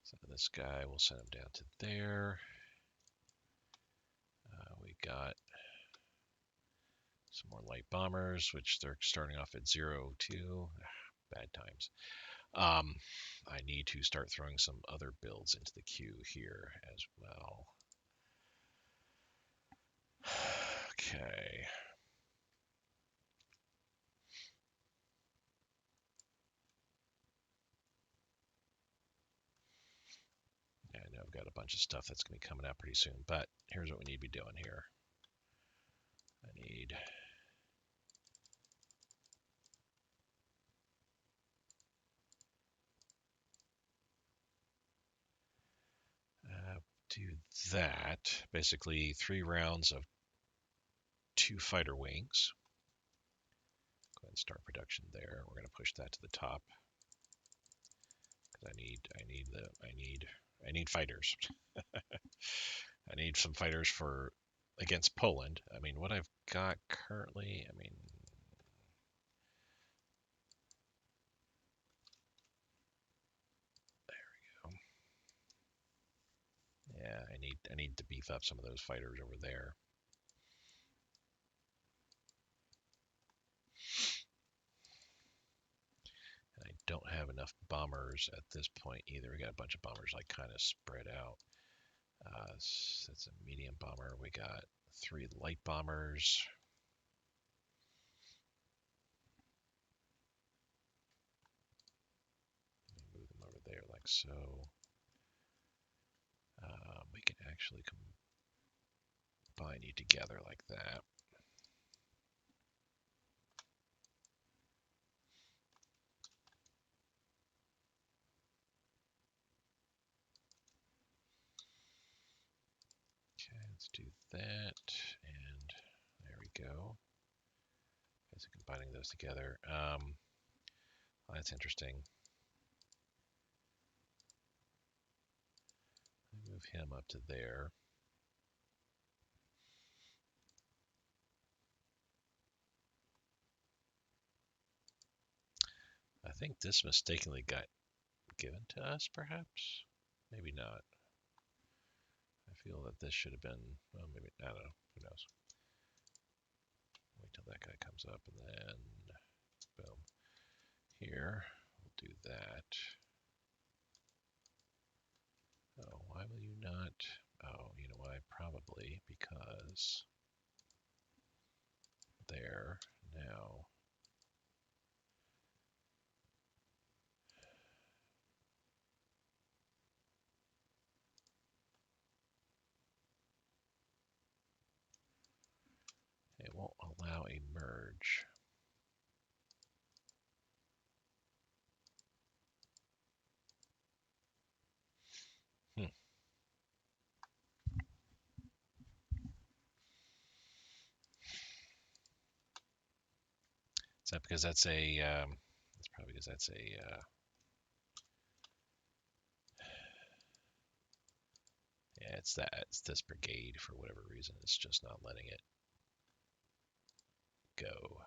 So this guy, we'll send him down to there. We got some more light bombers, which they're starting off at 0.2. Bad times. I need to start throwing some other builds into the queue here as well. Okay. got a bunch of stuff that's going to be coming out pretty soon. But here's what we need to be doing here. I need do that. Basically, 3 rounds of 2 fighter wings. Go ahead and start production there. We're going to push that to the top because I need fighters. I need some fighters for against Poland. I mean, what I've got currently, I mean, there we go. Yeah, I need to beef up some of those fighters over there. And I don't have enough bombers at this point either. We got a bunch of bombers like kind of spread out. That's a medium bomber. We got 3 light bombers. Move them over there like so. We can actually combine you together like that. Okay, let's do that, and there we go. Okay, so combining those together. Well, that's interesting. Move him up to there. I think this mistakenly got given to us, perhaps? Maybe not. I feel that this should have been, well, maybe, I don't know. Who knows? Wait till that guy comes up, and then, boom. Here, we'll do that. Oh, why will you not? Oh, you know why? Probably because there, now. It won't allow a merge. Is that because that's a, that's probably because that's a, yeah, it's this brigade for whatever reason. It's just not letting it go.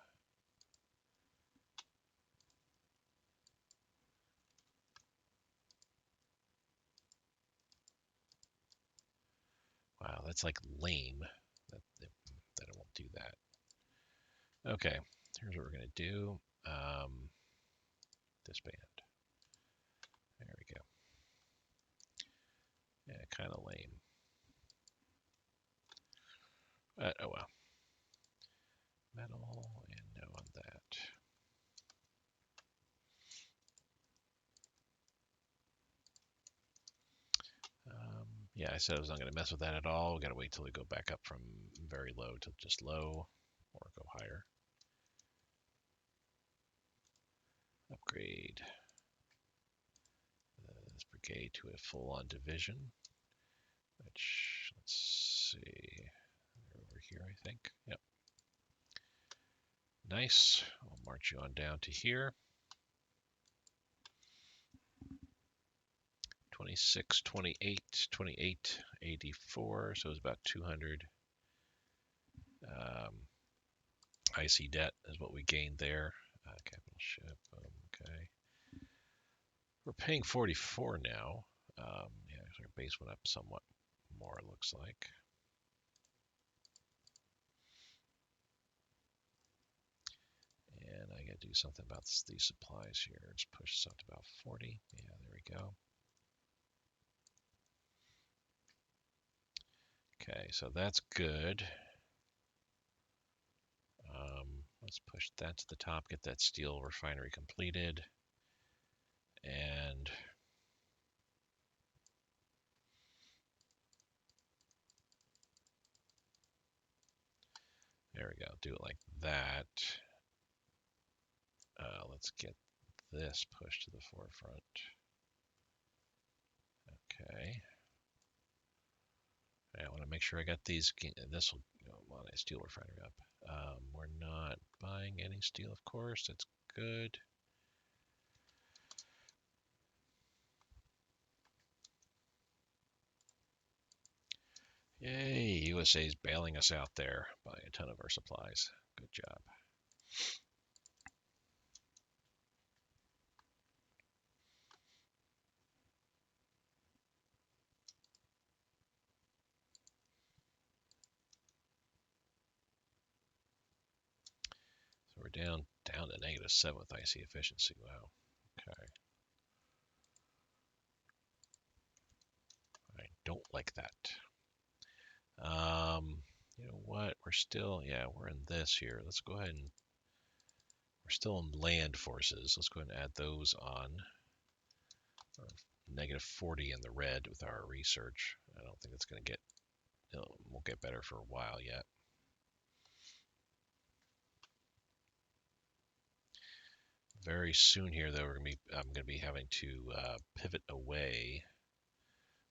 Wow, that's like lame that it won't do that. Okay, here's what we're gonna do. Disband. There we go. Yeah, kind of lame. Oh well. Metal and no on that. Yeah, I said I was not going to mess with that at all. We got to wait till we go back up from very low to just low, or go higher. Upgrade this brigade to a full-on division, which, let's see, they're over here, I think. Yep. Nice. I'll march you on down to here. 26, 28, 28, 84, so it's about 200. IC debt is what we gained there. Capital ship, okay. We're paying 44 now. Yeah, our base went up somewhat more, it looks like. And I gotta do something about these supplies here. Let's push this up to about 40. Yeah, there we go. Okay, so that's good. Let's push that to the top, get that steel refinery completed. And There we go. Do it like that. Let's get this pushed to the forefront. Okay. I want to make sure I got these. This will want a steel refinery up. We're not buying any steel, of course. That's good. Yay, USA's bailing us out there, buying a ton of our supplies. Good job. So we're down to -7 with IC efficiency. Wow. Okay. I don't like that. You know what? We're still, we're in this here. Let's go ahead and, we're still in land forces. Let's go ahead and add those on. -40 in the red with our research. I don't think it's going to get, won't get better for a while yet. Very soon here, though, I'm going to be having to pivot away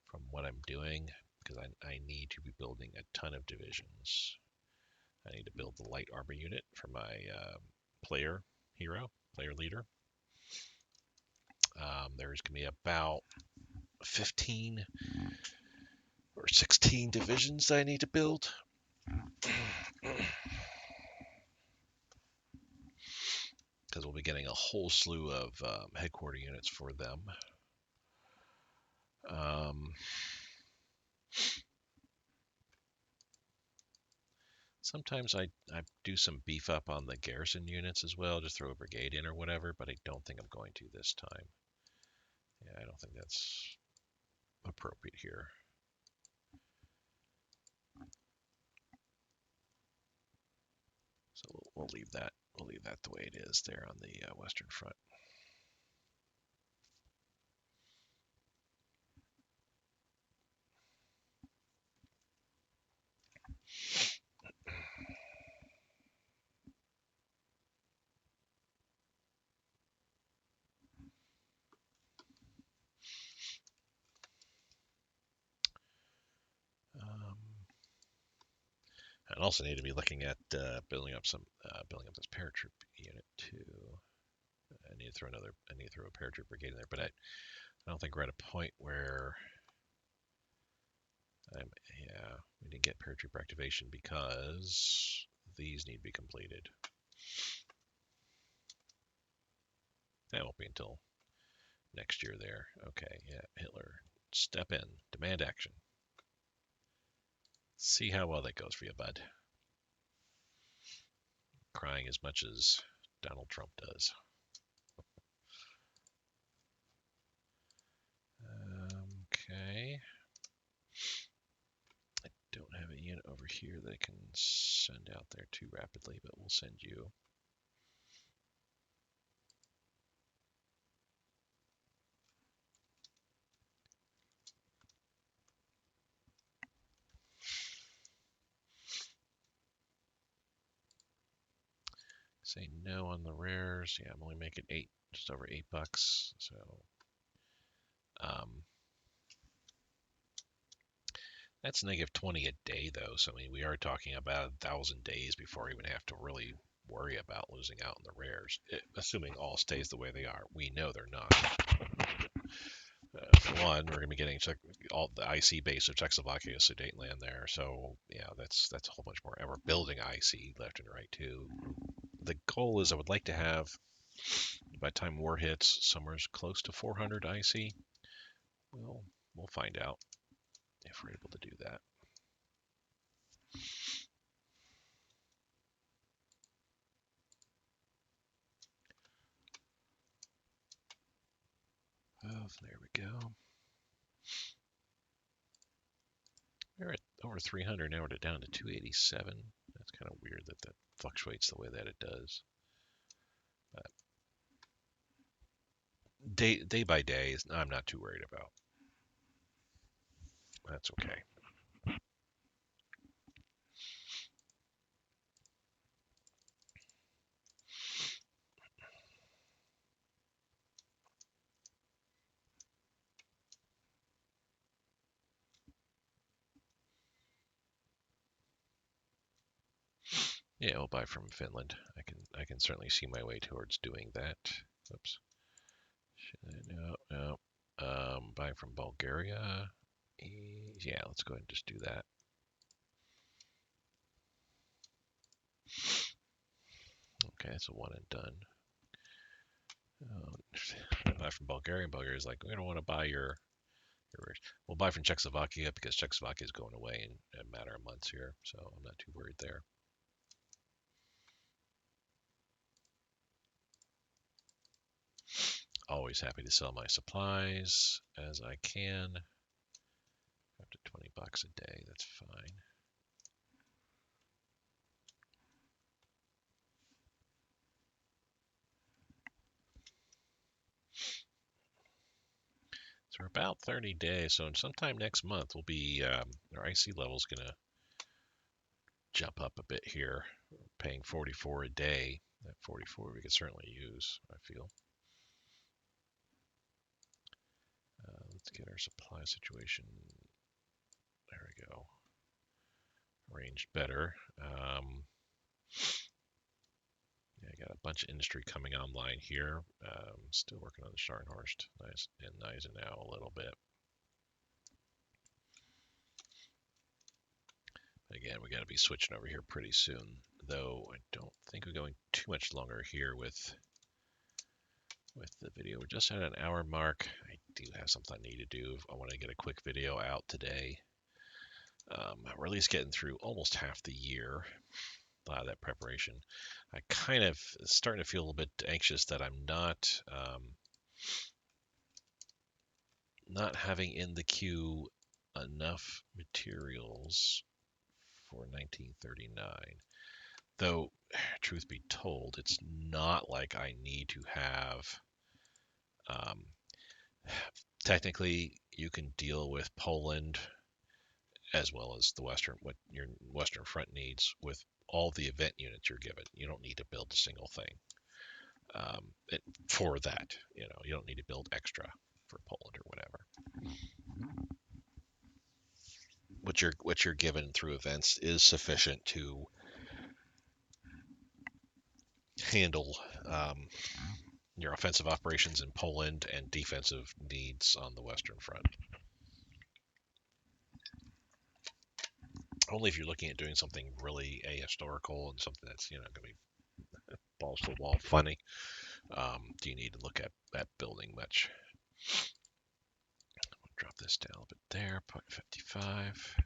from what I'm doing because I need to be building a ton of divisions. I need to build the light armor unit for my player leader. There's going to be about 15 or 16 divisions that I need to build. Because we'll be getting a whole slew of headquarter units for them. Sometimes I do some beef up on the garrison units as well, just throw a brigade in or whatever, but I don't think I'm going to this time. Yeah, I don't think that's appropriate here. So we'll leave that. We'll leave that the way it is there on the Western Front. I also need to be looking at building up this paratroop unit too. I need to throw a paratroop brigade in there, but I don't think we're at a point where we didn't get paratrooper activation because these need to be completed. That won't be until next year there. Okay, yeah, Hitler, step in, demand action. See how well that goes for you, bud. Crying as much as Donald Trump does. Okay. I don't have a unit over here that I can send out there too rapidly, but we'll send you. Say no on the rares. Yeah, I'm only making just over $8. So, that's -20 a day though. So I mean, we are talking about 1,000 days before we even have to really worry about losing out on the rares, assuming all stays the way they are. We know they're not. For one, we're going to be getting all the IC base of Czechoslovakia, Sudetenland there. So yeah, that's a whole bunch more. And we're building IC left and right too. The goal is I would like to have, by the time war hits, somewhere close to 400 IC. We'll find out if we're able to do that. Oh, there we go. We're at over 300 now. We're down to 287. That's kind of weird that fluctuates the way that it does. But day by day, I'm not too worried about. That's okay. Yeah, we'll buy from Finland. I can certainly see my way towards doing that. Oops. No, no. Buying from Bulgaria. Yeah, let's go ahead and just do that. Okay, that's a one and done. Buy from Bulgaria. Bulgaria's like, we don't want to buy your. We'll buy from Czechoslovakia because Czechoslovakia is going away in a matter of months here, so I'm not too worried there. Always happy to sell my supplies as I can. Up to $20 a day, that's fine. So we're about 30 days. So sometime next month we'll be our IC level is gonna jump up a bit here. We're paying 44 a day. That 44 we could certainly use, I feel. Let's get our supply situation. There we go. Arranged better. Yeah, I got a bunch of industry coming online here. Still working on the Scharnhorst. Nice and Gneisenau a little bit. Again, we got to be switching over here pretty soon, though I don't think we're going too much longer here with the video. We're just at an hour mark. I do have something I need to do. I want to get a quick video out today. We're at least getting through almost half the year. A lot of that preparation. I kind of starting to feel a little bit anxious that I'm not having in the queue enough materials for 1939. Though, truth be told, it's not like I need to have. Technically, you can deal with Poland as well as what your Western Front needs with all the event units you're given. You don't need to build a single thing for that. You don't need to build extra for Poland or whatever. What you're given through events is sufficient to handle your offensive operations in Poland and defensive needs on the Western Front. Only if you're looking at doing something really ahistorical and something that's going to be balls to the wall funny, do you need to look at building much. I'll drop this down a bit there, 0.55.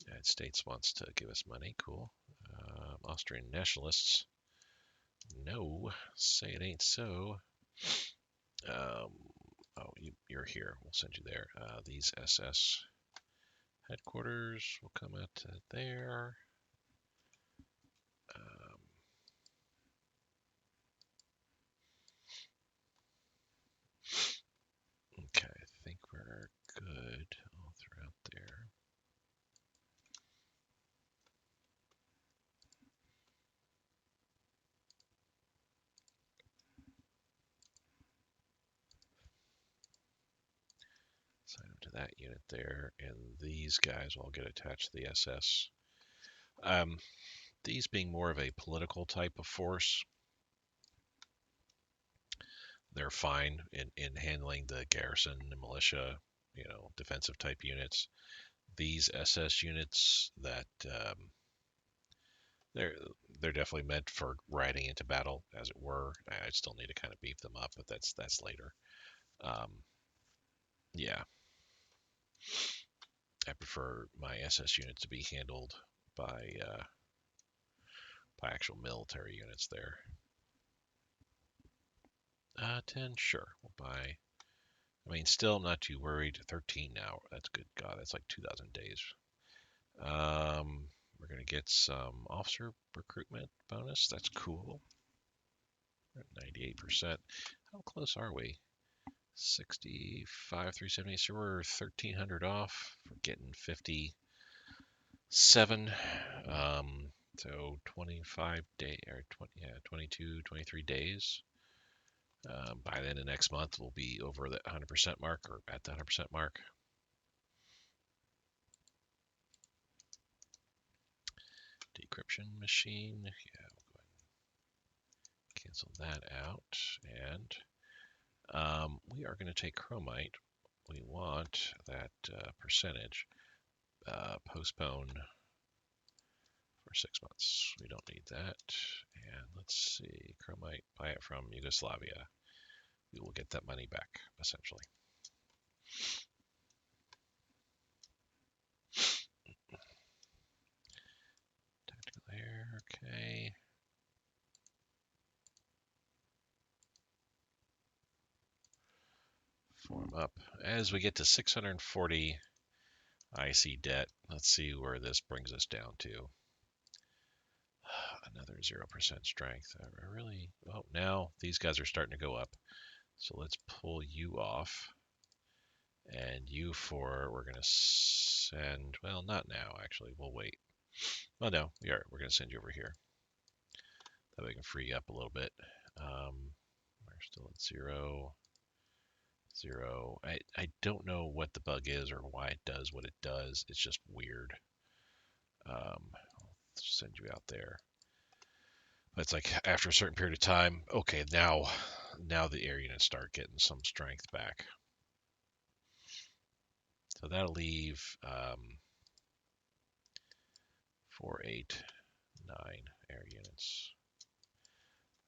United States wants to give us money, cool. Austrian nationalists, no, say it ain't so. Oh, you're here. We'll send you there. These SS headquarters will come out to there. Okay, I think we're good all throughout there. Sign up to that unit there, and these guys will all get attached to the SS. These being more of a political type of force, they're fine in handling the garrison and militia, defensive type units. These SS units that they're definitely meant for riding into battle, as it were. I still need to kind of beef them up, but that's later. Yeah, I prefer my SS units to be handled by actual military units there. 10, sure. We'll buy. I mean, still, I'm not too worried. 13 now. That's good. God, that's like 2,000 days. We're going to get some officer recruitment bonus. That's cool. 98%. How close are we? 65, 370. So we're 1,300 off. We're getting 57. So 25 day or 22, 23 days. By the end of next month, we'll be over the 100% mark or at the 100% mark. conscription machine. Yeah, we'll go ahead and cancel that out. And we are going to take chromite. We want that percentage postpone for 6 months. We don't need that. And let's see, chromite, buy it from Yugoslavia. We will get that money back, essentially. Tactical air, okay. Form up. As we get to 640 IC debt, let's see where this brings us down to. Another 0% strength. I really, oh, now these guys are starting to go up. So let's pull you off. And you four, we're going to send, well, not now, actually. We'll wait. Well, no, we're going to send you over here. That way we can free up a little bit. We're still at 0. 0. I don't know what the bug is or why it does what it does. It's just weird. I'll send you out there. But it's like after a certain period of time, okay, now the air units start getting some strength back. So that'll leave 4, 8, 9 air units.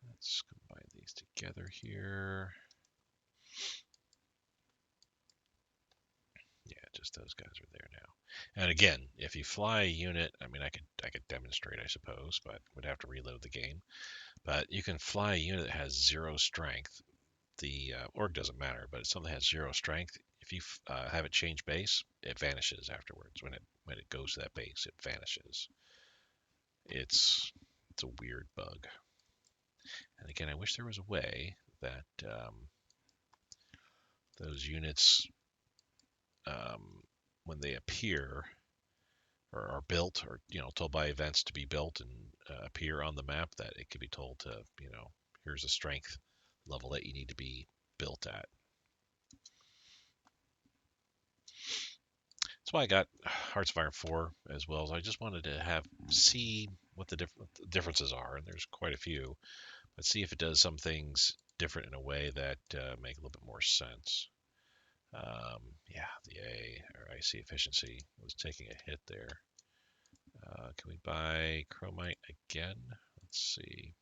Let's combine these together here. Yeah, just those guys are there now. And again, if you fly a unit, I mean, I could demonstrate, I suppose, but would have to reload the game. But you can fly a unit that has 0 strength. The org doesn't matter, but if something has 0 strength, if you have it change base, it vanishes afterwards. When it goes to that base, it vanishes. It's a weird bug. And again, I wish there was a way that those units, when they appear or are built, or told by events to be built and appear on the map, that it could be told to, here's a strength level that you need to be built at. That's why I got Hearts of Iron 4 as well. As I just wanted to see what the differences are, and there's quite a few. But see if it does some things different in a way that make a little bit more sense. Yeah, the A or IC efficiency was taking a hit there. Can we buy chromite again? Let's see.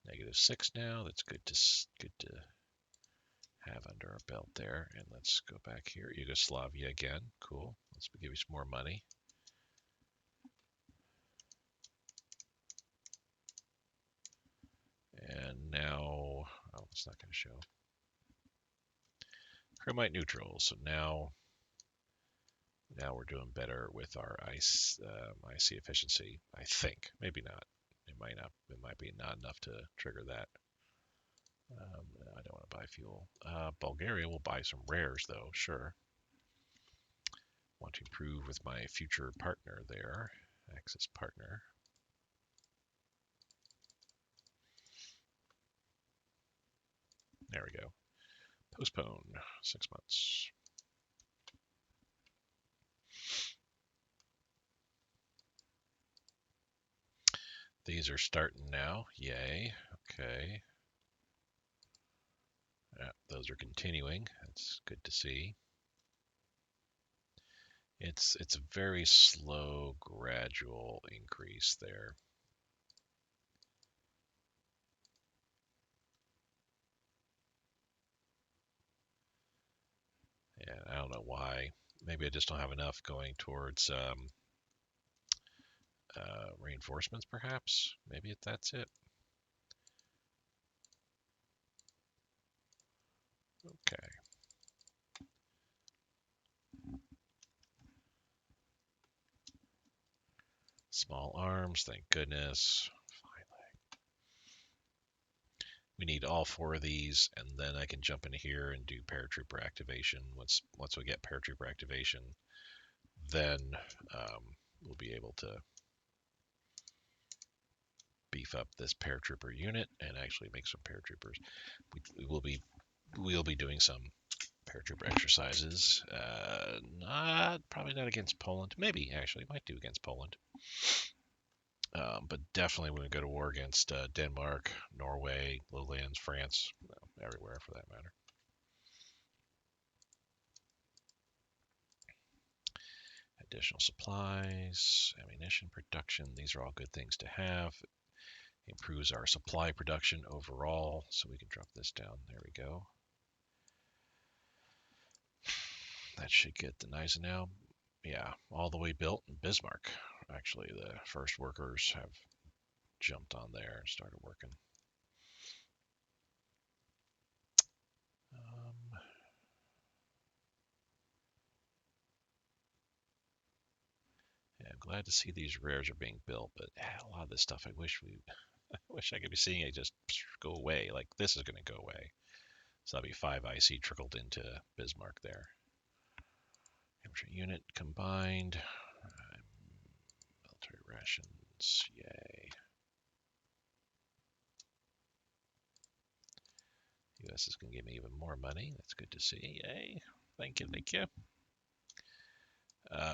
-6 now. That's good to have under our belt there. And let's go back here. Yugoslavia again. Cool. Let's give you some more money. And now, oh, it's not going to show. Chromite neutral. So now we're doing better with our IC efficiency. I think. Maybe not. It might not. It might be not enough to trigger that. I don't want to buy fuel. Bulgaria will buy some rares though. Sure. Want to improve with my future partner there. Axis partner. There we go. Postpone 6 months. These are starting now. Yay. Okay. Yeah, those are continuing. That's good to see. It's a very slow, gradual increase there. Yeah, I don't know why. Maybe I just don't have enough going towards reinforcements, perhaps. Maybe that's it. Okay. Small arms, thank goodness. Finally. We need all 4 of these, and then I can jump in here and do paratrooper activation. Once we get paratrooper activation, then we'll be able to beef up this paratrooper unit and actually make some paratroopers. We'll be doing some Paratrooper exercises. Probably not against Poland. Maybe actually might do against Poland. But definitely when we go to war against Denmark, Norway, Lowlands, France, everywhere for that matter. Additional supplies, ammunition production. These are all good things to have. Improves our supply production overall. So we can drop this down. There we go. That should get the Gneisenau. Yeah, all the way built in Bismarck. Actually, the first workers have jumped on there and started working. Yeah, I'm glad to see these rares are being built, but a lot of this stuff I wish I could be seeing it just go away. Like this is going to go away. So that'll be 5 IC trickled into Bismarck there. Infantry unit combined. Military rations. Yay. US is going to give me even more money. That's good to see. Yay. Thank you. Thank you.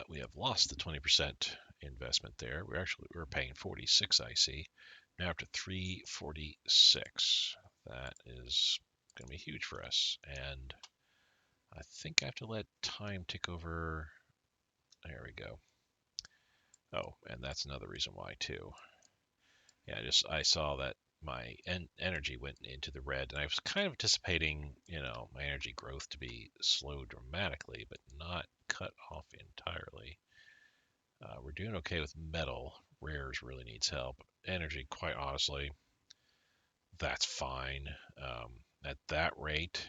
We have lost the 20% investment there. We're paying 46 IC. Now up to 346. That is going to be huge for us. And I think I have to let time tick over. There we go. Oh, and that's another reason why too. Yeah, I saw that my energy went into the red, and I was kind of anticipating, my energy growth to be slowed dramatically, but not cut off entirely. We're doing okay with metal. Rares really needs help. Energy, quite honestly, that's fine. At that rate,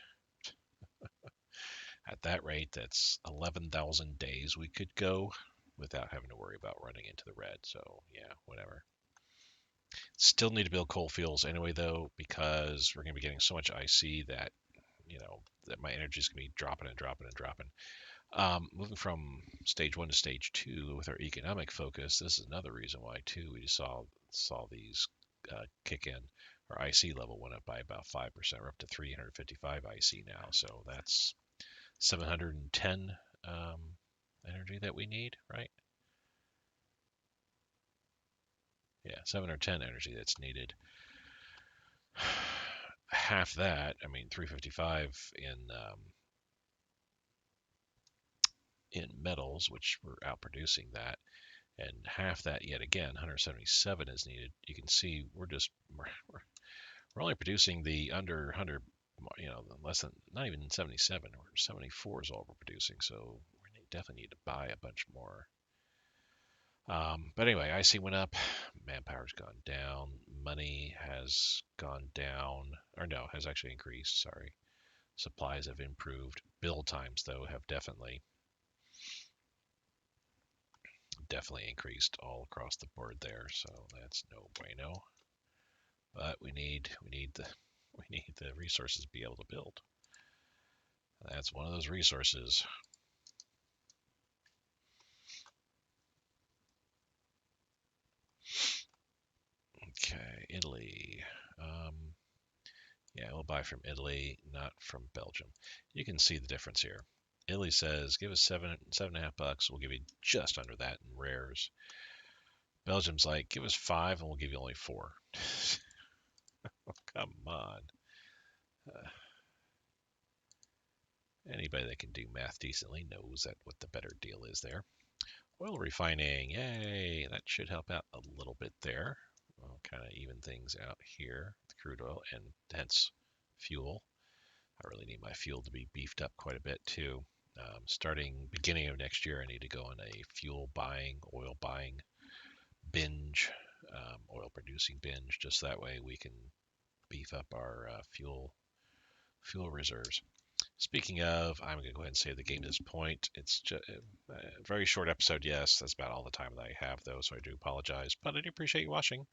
that's 11,000 days we could go without having to worry about running into the red. So yeah, whatever. Still need to build coal fields anyway, though, because we're going to be getting so much IC that, that my energy is going to be dropping and dropping and dropping. Moving from stage 1 to stage 2 with our economic focus, this is another reason why, too, we just saw these kick in. Our IC level went up by about 5%. We're up to 355 IC now, so that's 710 energy that we need, right? Yeah, 710 energy that's needed. Half that, 355 in metals, which we're outproducing that, and half that yet again, 177 is needed. You can see we're only producing the under 100, less than, not even 77 or 74 is all we're producing. So we definitely need to buy a bunch more. But anyway, IC went up, manpower's gone down, money has gone down, or no, has actually increased. Sorry, supplies have improved. Build times though have definitely increased all across the board there. So that's no bueno. But we need the resources to be able to build. That's one of those resources. Okay, Italy. Yeah, we'll buy from Italy, not from Belgium. You can see the difference here. Italy says, give us $7.5. We'll give you just under that in rares. Belgium's like, give us 5 and we'll give you only 4. Oh, come on. Anybody that can do math decently knows what the better deal is there. Oil refining, yay! That should help out a little bit there. We'll kind of even things out here with crude oil and hence fuel. I really need my fuel to be beefed up quite a bit too. Starting beginning of next year, I need to go on a oil buying binge, oil producing binge. Just that way we can beef up our fuel reserves. Speaking of, I'm going to go ahead and save the game at this point. It's just a very short episode, yes. That's about all the time that I have, though, so I do apologize. But I do appreciate you watching.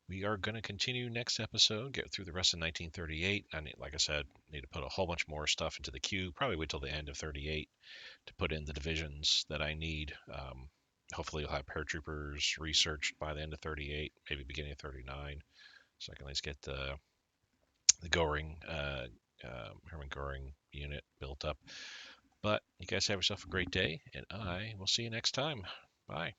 We are going to continue next episode, get through the rest of 1938. Like I said, need to put a whole bunch more stuff into the queue. Probably wait till the end of 38 to put in the divisions that I need. Hopefully, you'll have paratroopers researched by the end of 38, maybe beginning of 39, so I can at least get the Goring Hermann Goring unit built up. But you guys have yourself a great day, and I will see you next time. Bye.